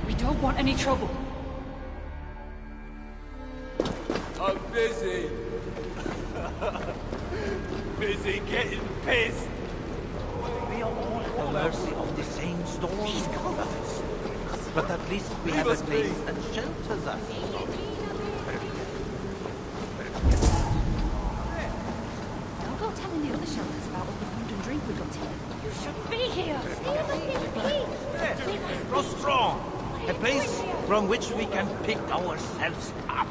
We don't want any trouble. I'm busy. Busy getting pissed. We are all at the mercy of the same storm. But at least we have a place that shelters us. Don't go telling the other shelters about all the food and drink we got here. You should be here. Rostron! A place from which we can pick ourselves up.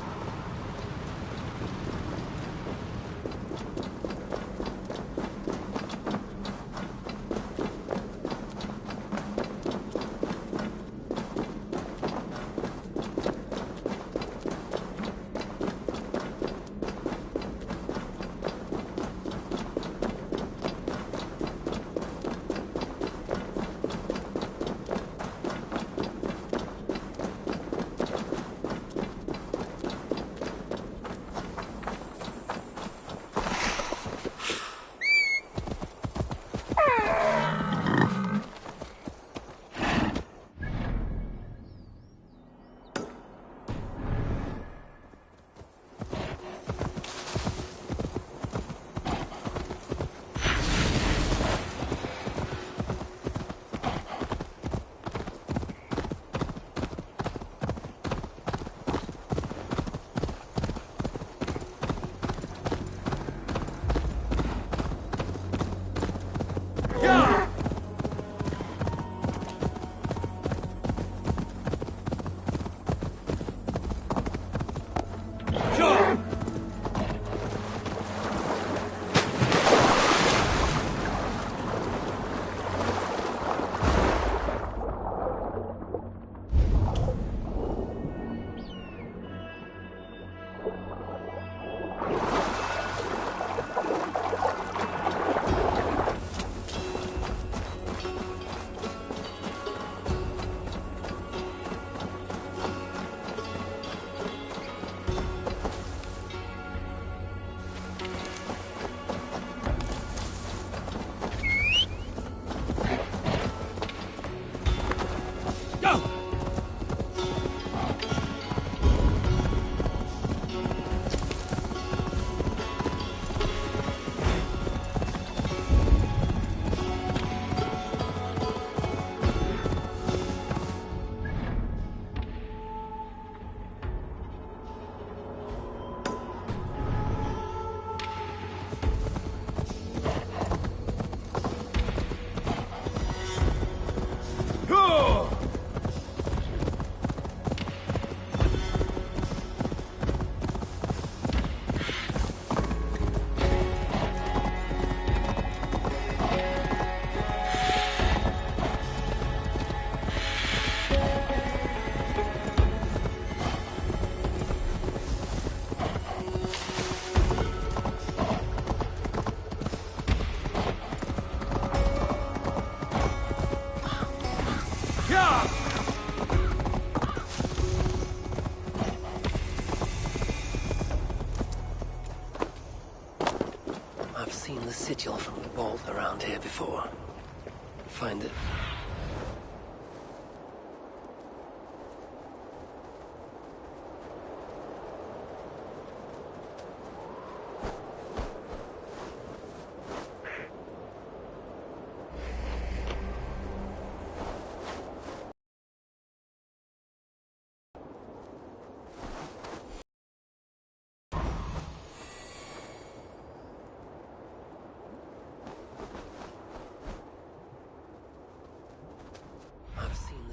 I've seen the sigil from the vault around here before. Find it.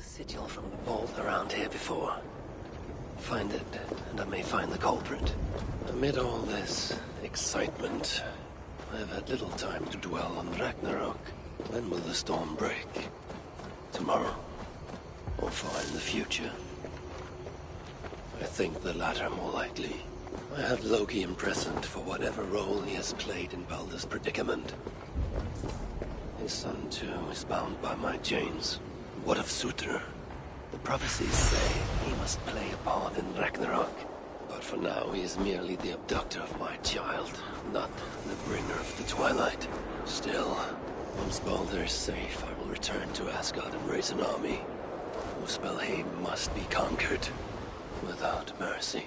Sigil from the vault around here before. Find it, and I may find the culprit. Amid all this excitement, I have had little time to dwell on Ragnarok. When will the storm break? Tomorrow? Or far in the future? I think the latter more likely. I have Loki imprisoned for whatever role he has played in Baldur's predicament. His son, too, is bound by my chains. What of Surtr? The prophecies say he must play a part in Ragnarok. But for now, he is merely the abductor of my child, not the bringer of the Twilight. Still, once Baldur is safe, I will return to Asgard and raise an army. Whose Ultimately must be conquered without mercy.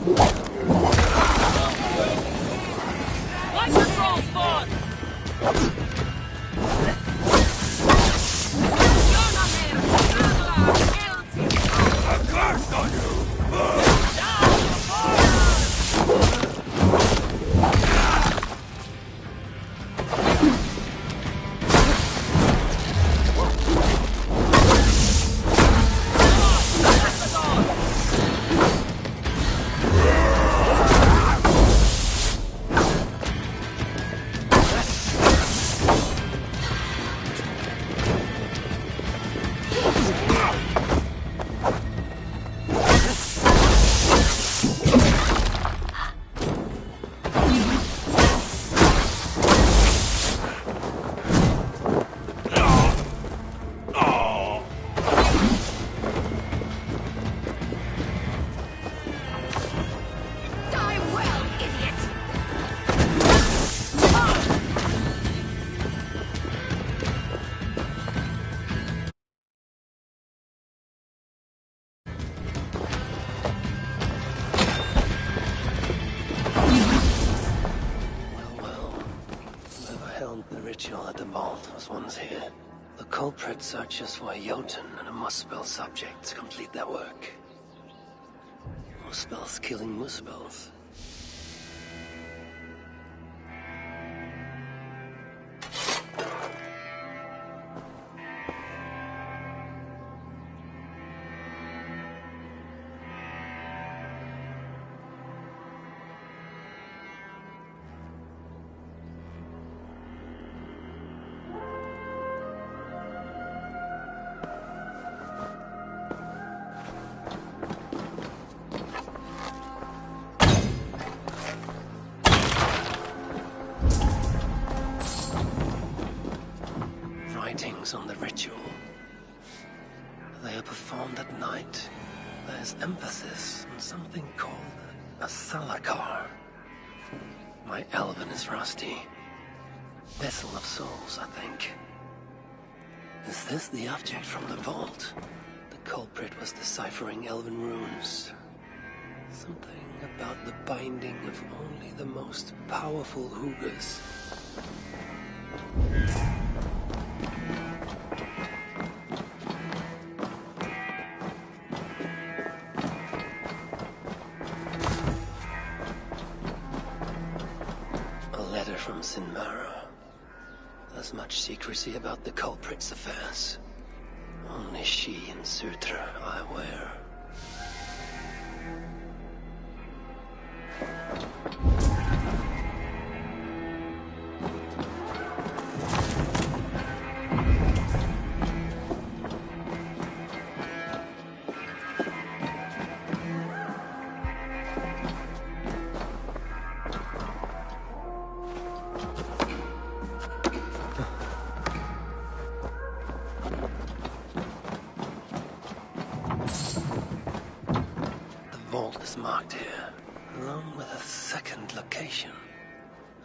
Watch the troll spawn! You're not there! Guilty! A curse on you! At the vault was once here. The culprit searches for a Jotun and a Muspel subject to complete their work. Muspels killing Muspels. On the ritual. They are performed at night. There's emphasis on something called a salakar. My Elven is rusty. Vessel of souls, I think. Is this the object from the vault? The culprit was deciphering Elven runes. Something about the binding of only the most powerful Hoogers. From Sinmara. There's much secrecy about the culprit's affairs. Only she and Sutra are aware. Marked here, along with a second location.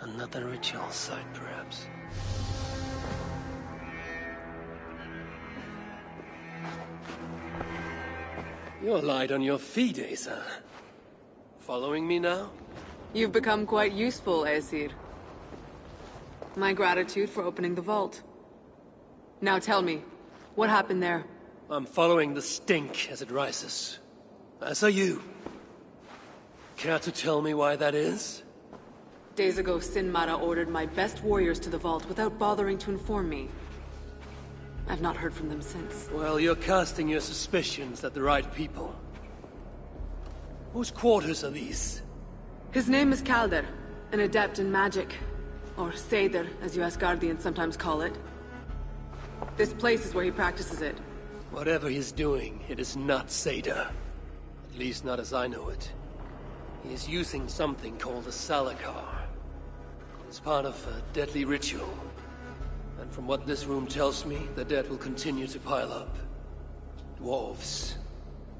Another ritual site, perhaps. You're light on your feet, Asa. Following me now? You've become quite useful, Aesir. My gratitude for opening the vault. Now tell me, what happened there? I'm following the stink as it rises. As are you. Care to tell me why that is? Days ago, Sinmara ordered my best warriors to the vault without bothering to inform me. I've not heard from them since. Well, you're casting your suspicions at the right people. Whose quarters are these? His name is Kalder, an adept in magic. Or Seder, as you Asgardians sometimes call it. This place is where he practices it. Whatever he's doing, it is not Seder. At least not as I know it. He is using something called a salakar. It's part of a deadly ritual. And from what this room tells me, the dead will continue to pile up. Dwarves,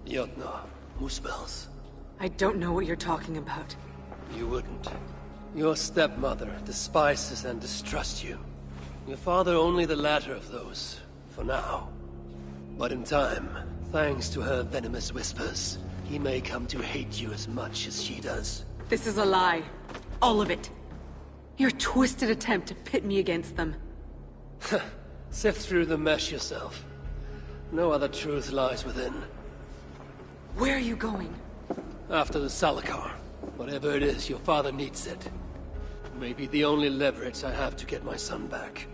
Jotnar, Muspels. I don't know what you're talking about. You wouldn't. Your stepmother despises and distrusts you. Your father only the latter of those, for now. But in time, thanks to her venomous whispers, he may come to hate you as much as she does. This is a lie. All of it. Your twisted attempt to pit me against them. Sift through the mesh yourself. No other truth lies within. Where are you going? After the Salakar. Whatever it is, your father needs it. Maybe the only leverage I have to get my son back.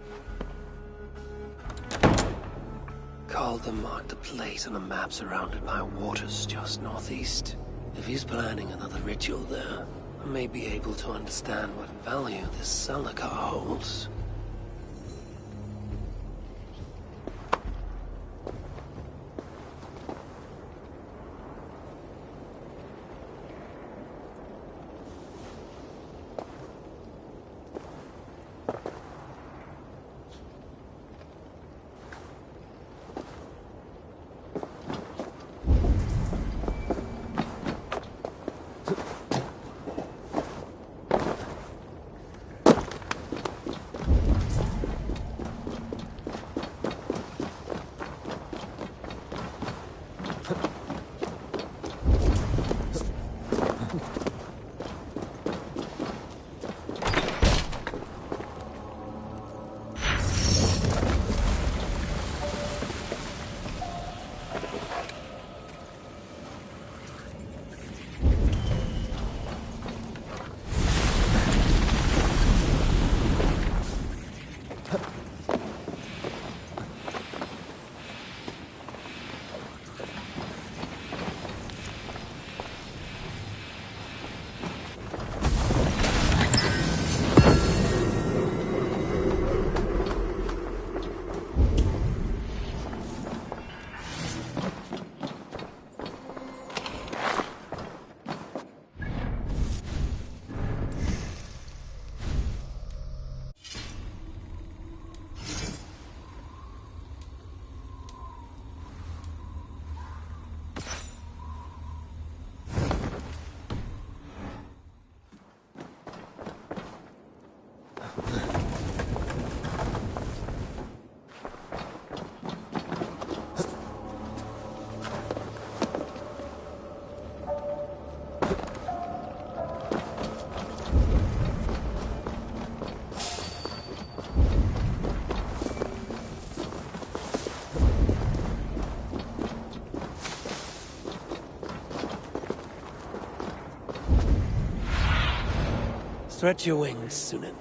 Calder marked a place on a map surrounded by waters just northeast. If he's planning another ritual there, I may be able to understand what value this Salakar holds. Stretch your wings, Sunan.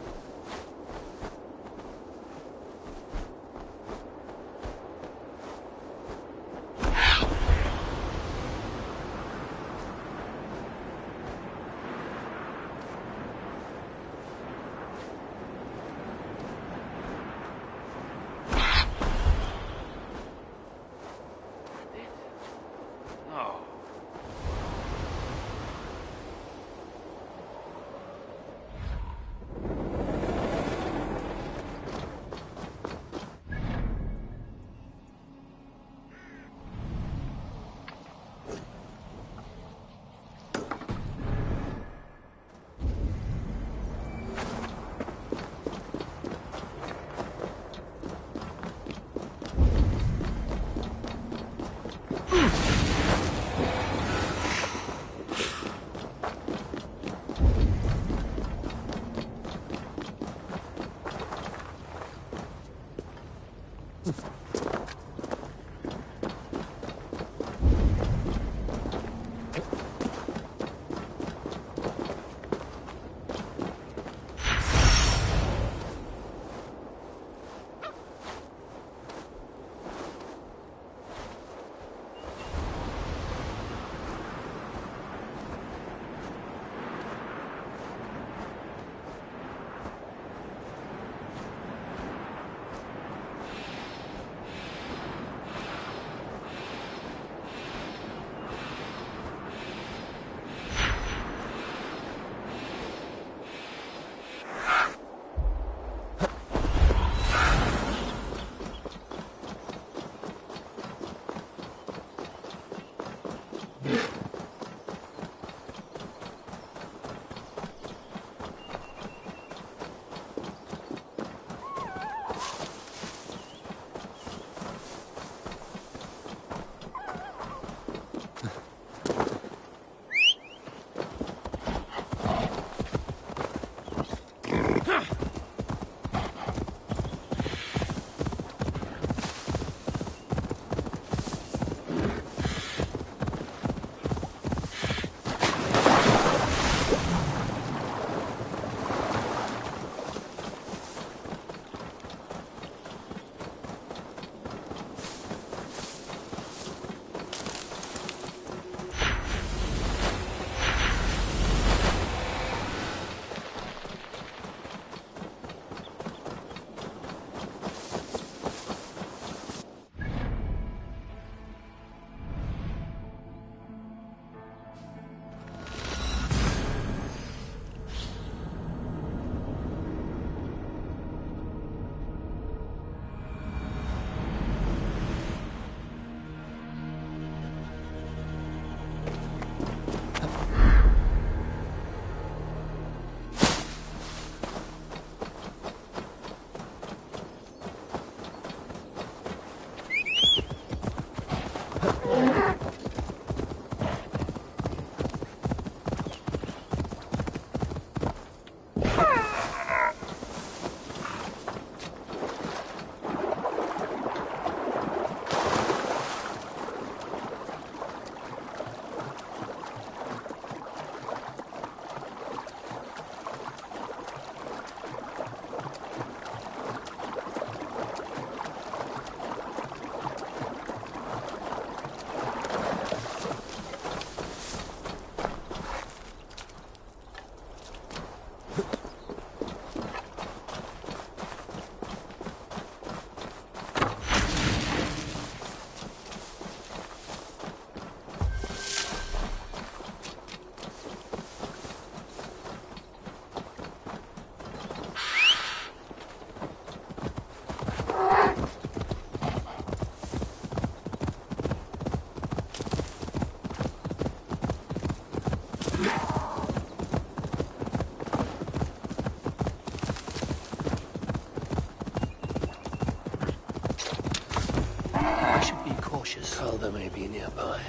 Gunlother may be nearby.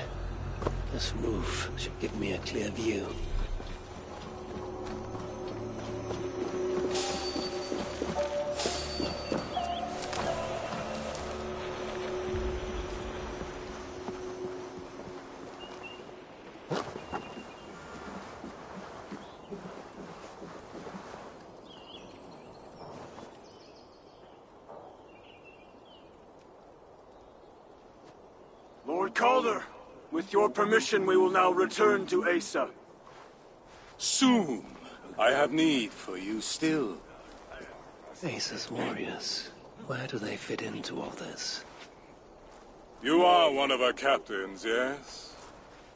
This roof should give me a clear view. Lord Calder, with your permission, we will now return to Asa. Soon. I have need for you still. Asa's warriors. Where do they fit into all this? You are one of our captains, yes?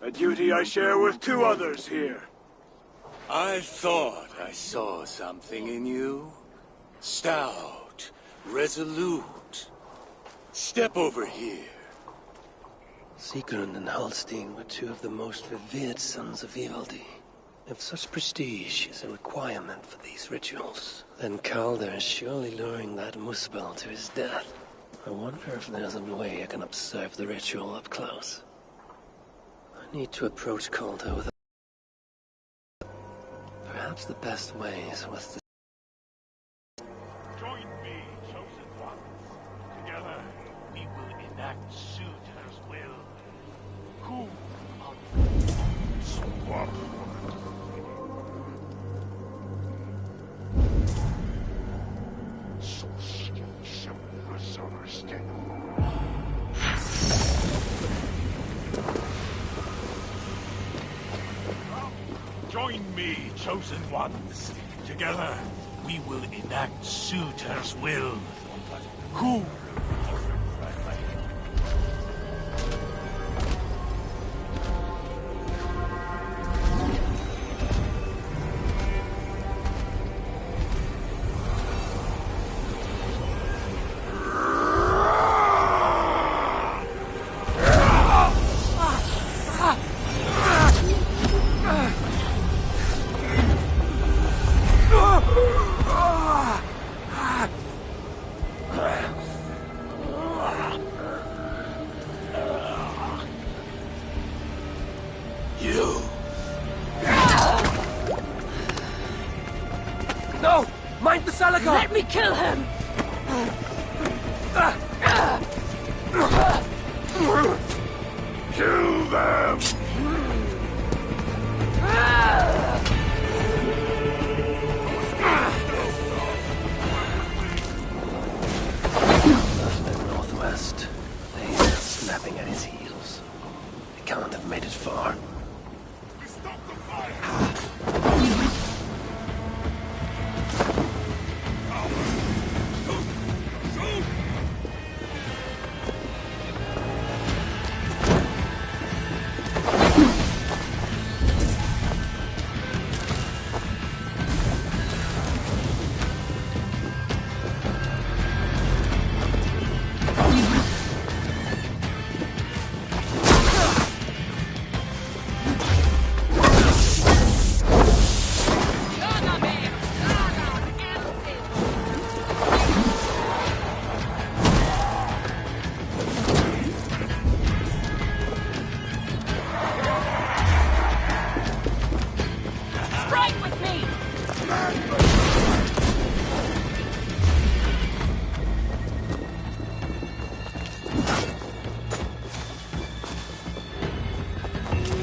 A duty I share with 2 others here. I thought I saw something in you. Stout, resolute. Step over here. Sigrun and Halstein were 2 of the most revered sons of Ivaldi. If such prestige is a requirement for these rituals, then Calder is surely luring that Muspel to his death. I wonder if there's a way I can observe the ritual up close. I need to approach Calder with perhaps the best way is with the... Join me, chosen ones. Together, we will enact Suter's will. Who are Join me, chosen ones. Together, we will enact Suter's will. Who? No! Mind the Salagar! Let me kill him! Kill them! Northwest. They are snapping at his heels. They can't have made it far. Stop the fire!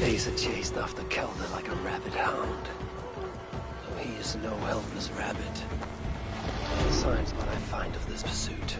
Asa chased after Calder like a rabid hound. Though he is no helpless rabbit. Besides what I find of this pursuit.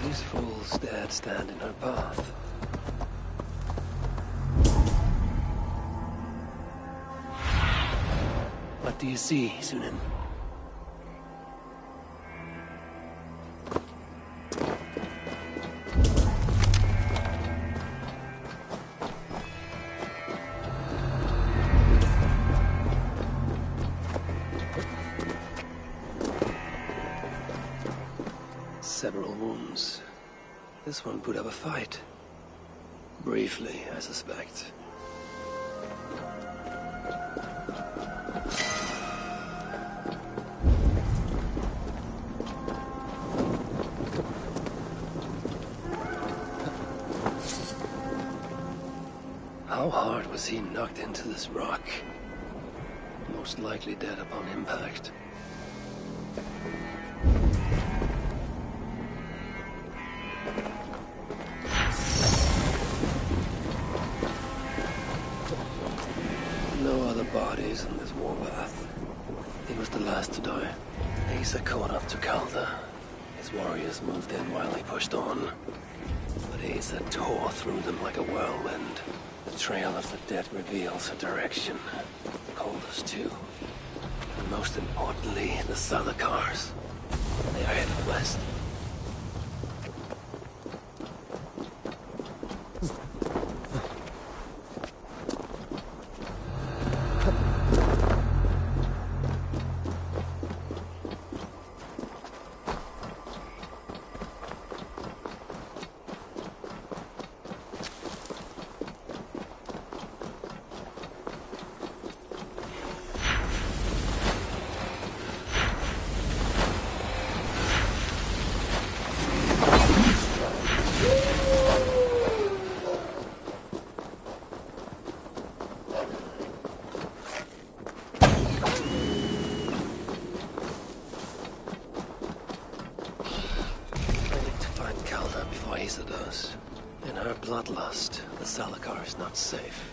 These fools dared stand in her path. What do you see, Sunan? Several wounds. This one put up a fight. Briefly, I suspect. How hard was he knocked into this rock? Most likely dead upon impact. Bodies in this warpath. He was the last to die. Asa caught up to Calder. His warriors moved in while he pushed on. But Asa tore through them like a whirlwind. The trail of the dead reveals her direction. Calder's too. And most importantly, the Salakars. They are headed west. In her bloodlust, the Salakar is not safe.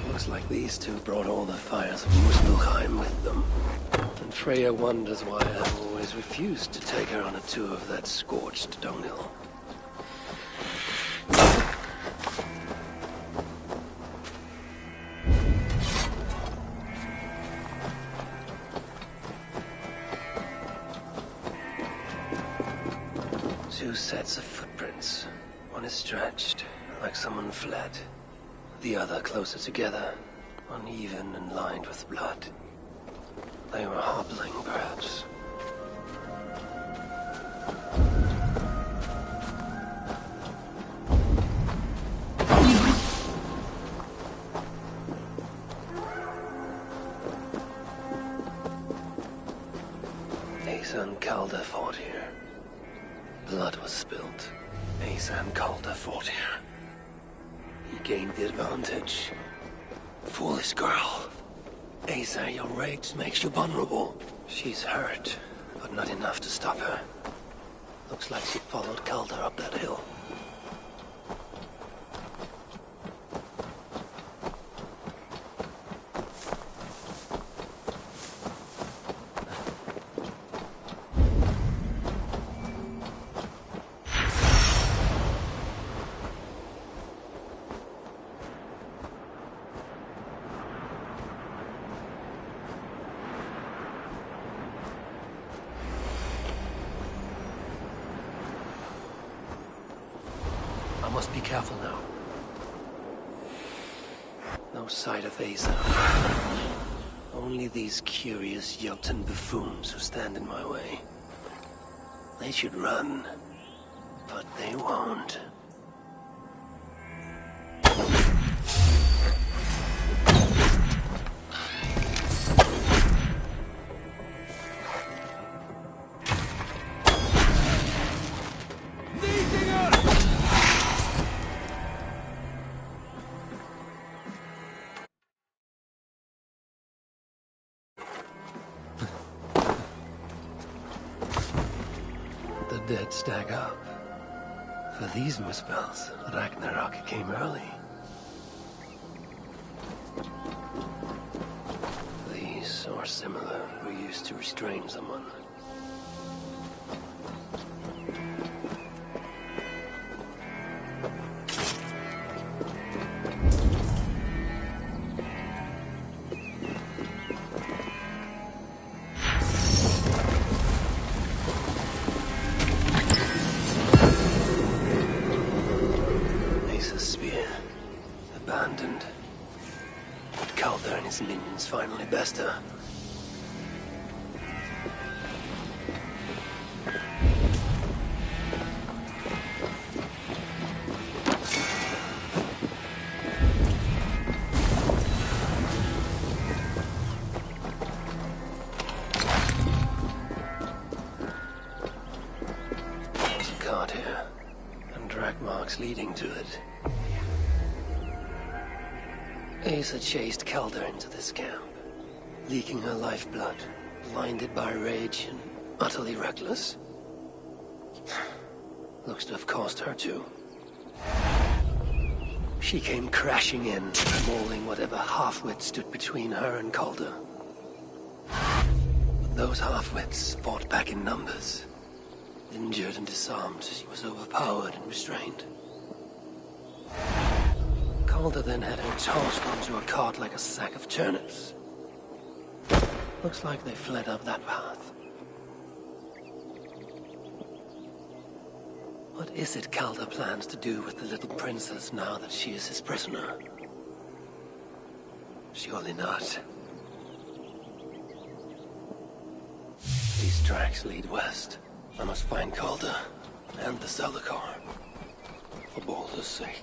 Looks like these two brought all the fires of Muspelheim with them. And Freya wonders why I've always refused to take her on a tour of that scorched dunghill. Two sets of footprints. One is stretched, like someone fled. The other closer together, uneven and lined with blood. They were hobbling, perhaps. Asa and Calder fought here. Blood was spilled. Asa and Calder fought here. He gained the advantage. Foolish girl. Asa, your rage makes you vulnerable. She's hurt, but not enough to stop her. Looks like she followed Calder up that hill. I must be careful now. No sight of Asa. Only these curious Jotun buffoons who stand in my way. They should run, but they won't. The dead stag up. For these misspells, Ragnarok came early. These, or similar, were used to restrain someone. Abandoned. But Calder and his minions finally best her. There's a cart here, and drag marks leading to it. Asa chased Calder into this camp, leaking her lifeblood, blinded by rage and utterly reckless. Looks to have cost her too. She came crashing in, mauling whatever half-wit stood between her and Calder. But those half-wits fought back in numbers. Injured and disarmed, she was overpowered and restrained. Calder then had her tossed onto a cart like a sack of turnips. Looks like they fled up that path. What is it Calder plans to do with the little princess now that she is his prisoner? Surely not. These tracks lead west. I must find Calder and the Salakar, for Baldur's sake.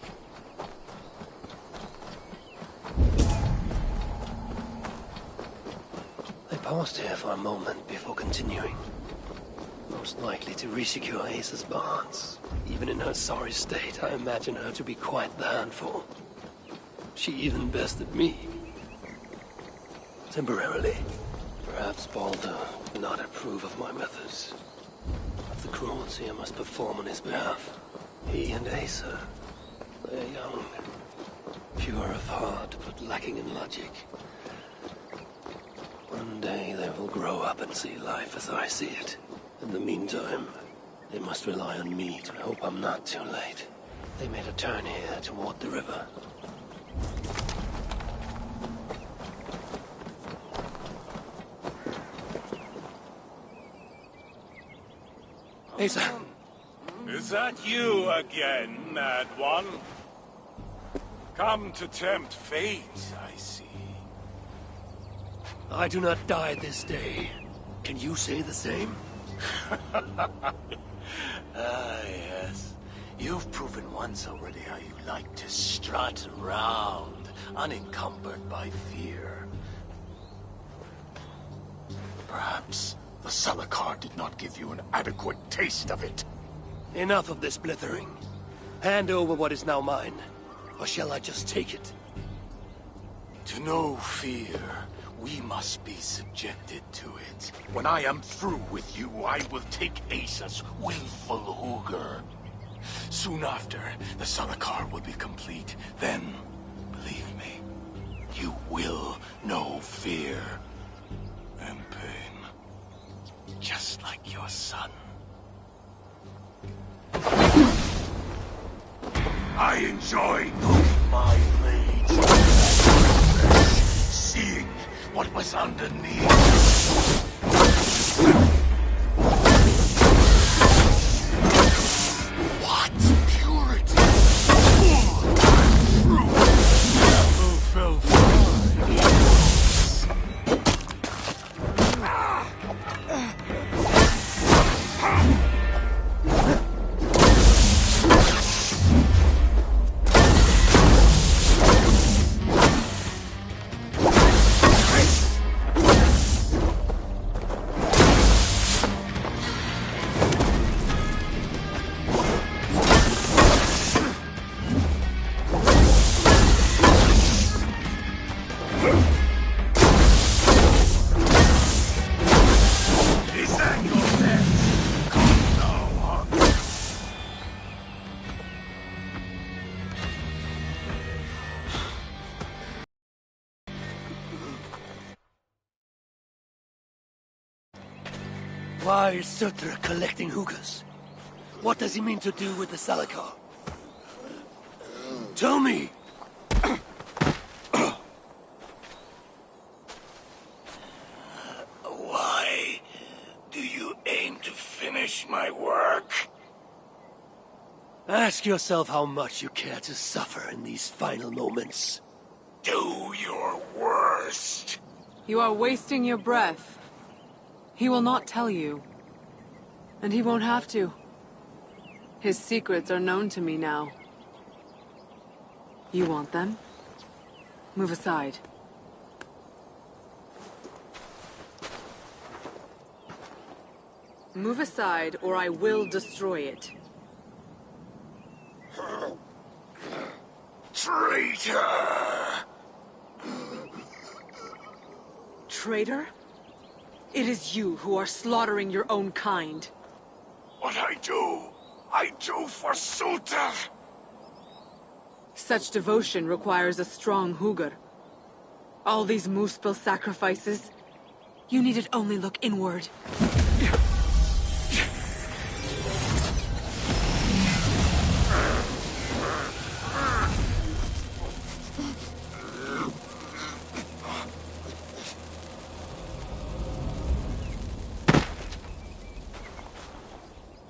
They paused here for a moment before continuing. Most likely to resecure Asa's barns. Even in her sorry state, I imagine her to be quite the handful. She even bested me. Temporarily. Perhaps Baldur would not approve of my methods. Of the cruelty I must perform on his behalf. He and Asa, they are young. Pure of heart, but lacking in logic. One day they will grow up and see life as I see it. In the meantime, they must rely on me to hope I'm not too late. They made a turn here toward the river. Asa! Is that you again, Mad One? Come to tempt fate, I see. I do not die this day. Can you say the same? Yes. You've proven once already how you like to strut around, unencumbered by fear. Perhaps the Salakar did not give you an adequate taste of it. Enough of this blithering. Hand over what is now mine, Or shall I just take it? To know fear, we must be subjected to it. When I am through with you, I will take Asa's willful hooger. Soon after, the Salakar will be complete. Then, believe me, you will know fear and pain. Just like your son. I enjoy poking my blades, seeing what was underneath. What purity! Full and true. Why is Surtr collecting hookahs? What does he mean to do with the Salakar? Tell me! Why do you aim to finish my work? Ask yourself how much you care to suffer in these final moments. Do your worst. You are wasting your breath. He will not tell you. And he won't have to. His secrets are known to me now. You want them? Move aside. Move aside, or I will destroy it. Traitor! Traitor? It is you who are slaughtering your own kind. What I do for Surtr! Such devotion requires a strong hugr. All these Muspel sacrifices, you needed only look inward.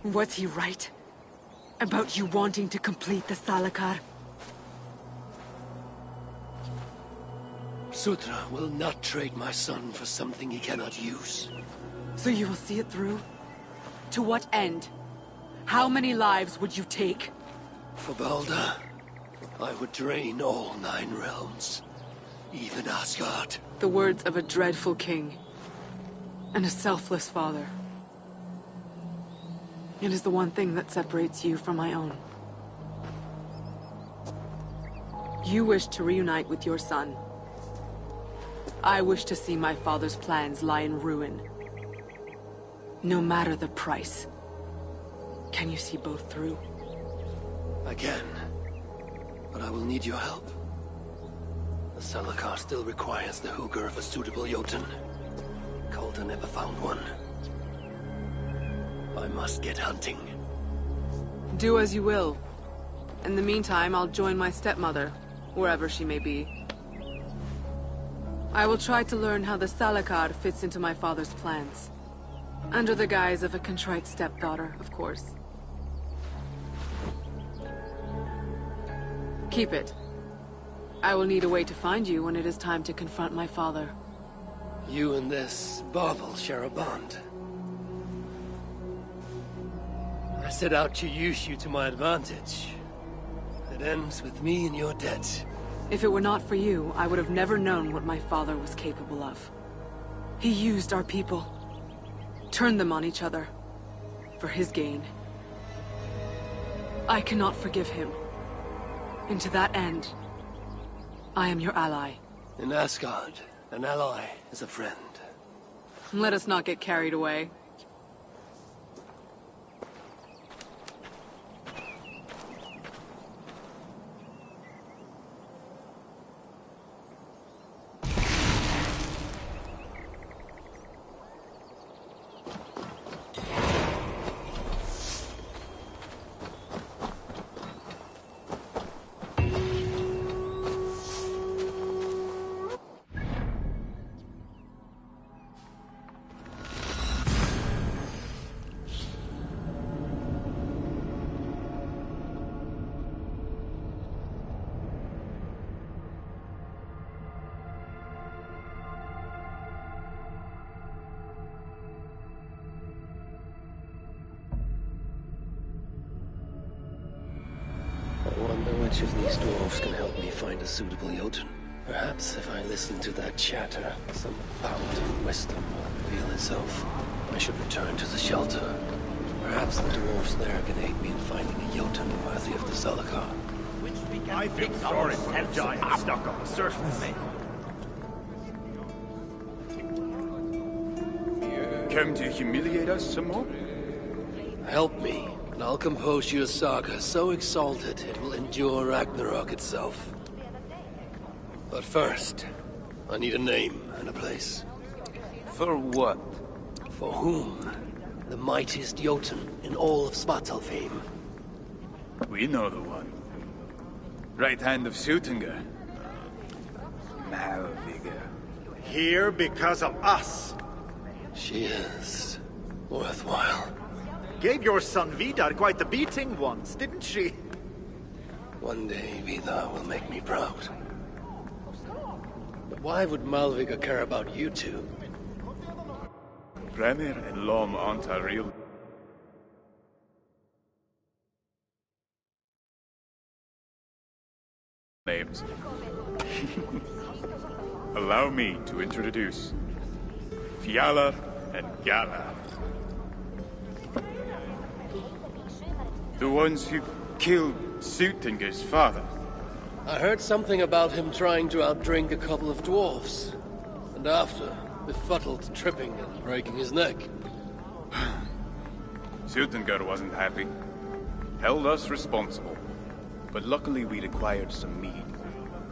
Was he right? About you wanting to complete the Salakar? Surtr will not trade my son for something he cannot use. So you will see it through? To what end? How many lives would you take? For Baldur, I would drain all 9 realms. Even Asgard. The words of a dreadful king. And a selfless father. It is the one thing that separates you from my own. You wish to reunite with your son. I wish to see my father's plans lie in ruin. No matter the price. Can you see both through? I can. But I will need your help. The Salakar still requires the hooker of a suitable Jotun. Coulter never found one. I must get hunting. Do as you will. In the meantime, I'll join my stepmother, wherever she may be. I will try to learn how the Salakar fits into my father's plans. Under the guise of a contrite stepdaughter, of course. Keep it. I will need a way to find you when it is time to confront my father. You and this bauble share a bond. I set out to use you to my advantage. It ends with me in your debt. If it were not for you, I would have never known what my father was capable of. He used our people. Turned them on each other. For his gain. I cannot forgive him. And to that end, I am your ally. In Asgard, an ally is a friend. Let us not get carried away. I wonder which of these dwarves can help me find a suitable Jotun. Perhaps if I listen to that chatter, some fount of wisdom will reveal itself. I should return to the shelter. Perhaps the dwarves there can aid me in finding a Jotun worthy of the Zalakar. I feel sorry for the giant stuck on the surface. Come to humiliate us some more? Help me, and I'll compose you a saga so exalted it will endure Ragnarok itself. But first, I need a name and a place. For what? For whom? The mightiest Jotun in all of Svartalfheim. We know the one. Right hand of Suttungr. Malvigr. Here because of us. She is worthwhile. Gave your son Vidar quite the beating once, didn't she? One day, Vidar will make me proud. But why would Malvigr care about you two? Bremer and Lom aren't our real... names. Allow me to introduce Fjalar and Galar. The ones who killed Suttungr's father. I heard something about him trying to outdrink a couple of dwarfs. And after, befuddled, tripping and breaking his neck. Suttungr wasn't happy. Held us responsible. But luckily we'd acquired some mead.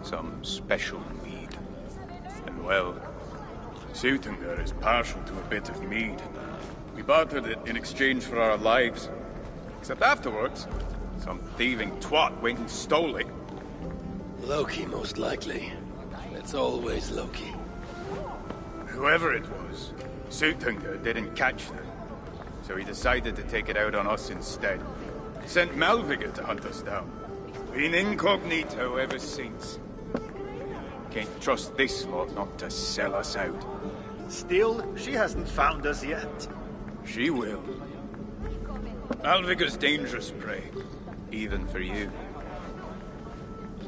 Some special mead. And well, Suttungr is partial to a bit of mead. We bartered it in exchange for our lives. Except afterwards, some thieving twat went and stole it. Loki, most likely. It's always Loki. Whoever it was, Suttungr didn't catch them. So he decided to take it out on us instead. Sent Malvigr to hunt us down. Been incognito ever since. Can't trust this lot not to sell us out. Still, she hasn't found us yet. She will. Malvigr's dangerous prey, even for you.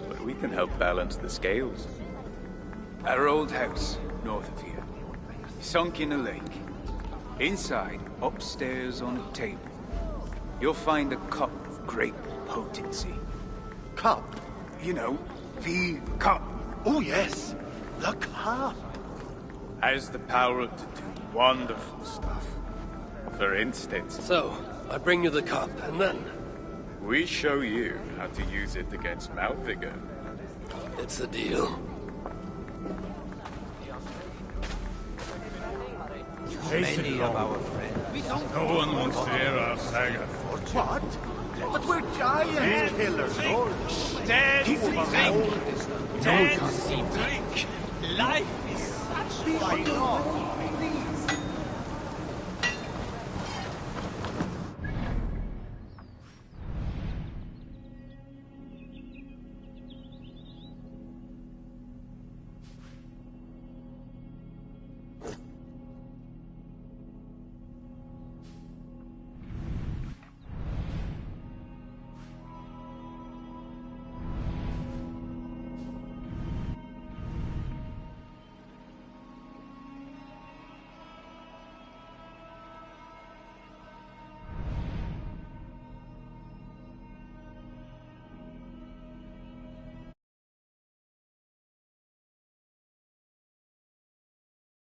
But we can help balance the scales. Our old house, north of here, sunk in a lake. Inside, upstairs on a table, you'll find a cup of great potency. Cup? You know, the cup. Oh yes, the cup. Has the power to do wonderful stuff. For instance... So, I bring you the cup, and then... we show you how to use it against Malvigr. It's a deal. Many of our friends. No one wants to hear our saga. What? But we're giant killers. Dance, drink. Life is such fun.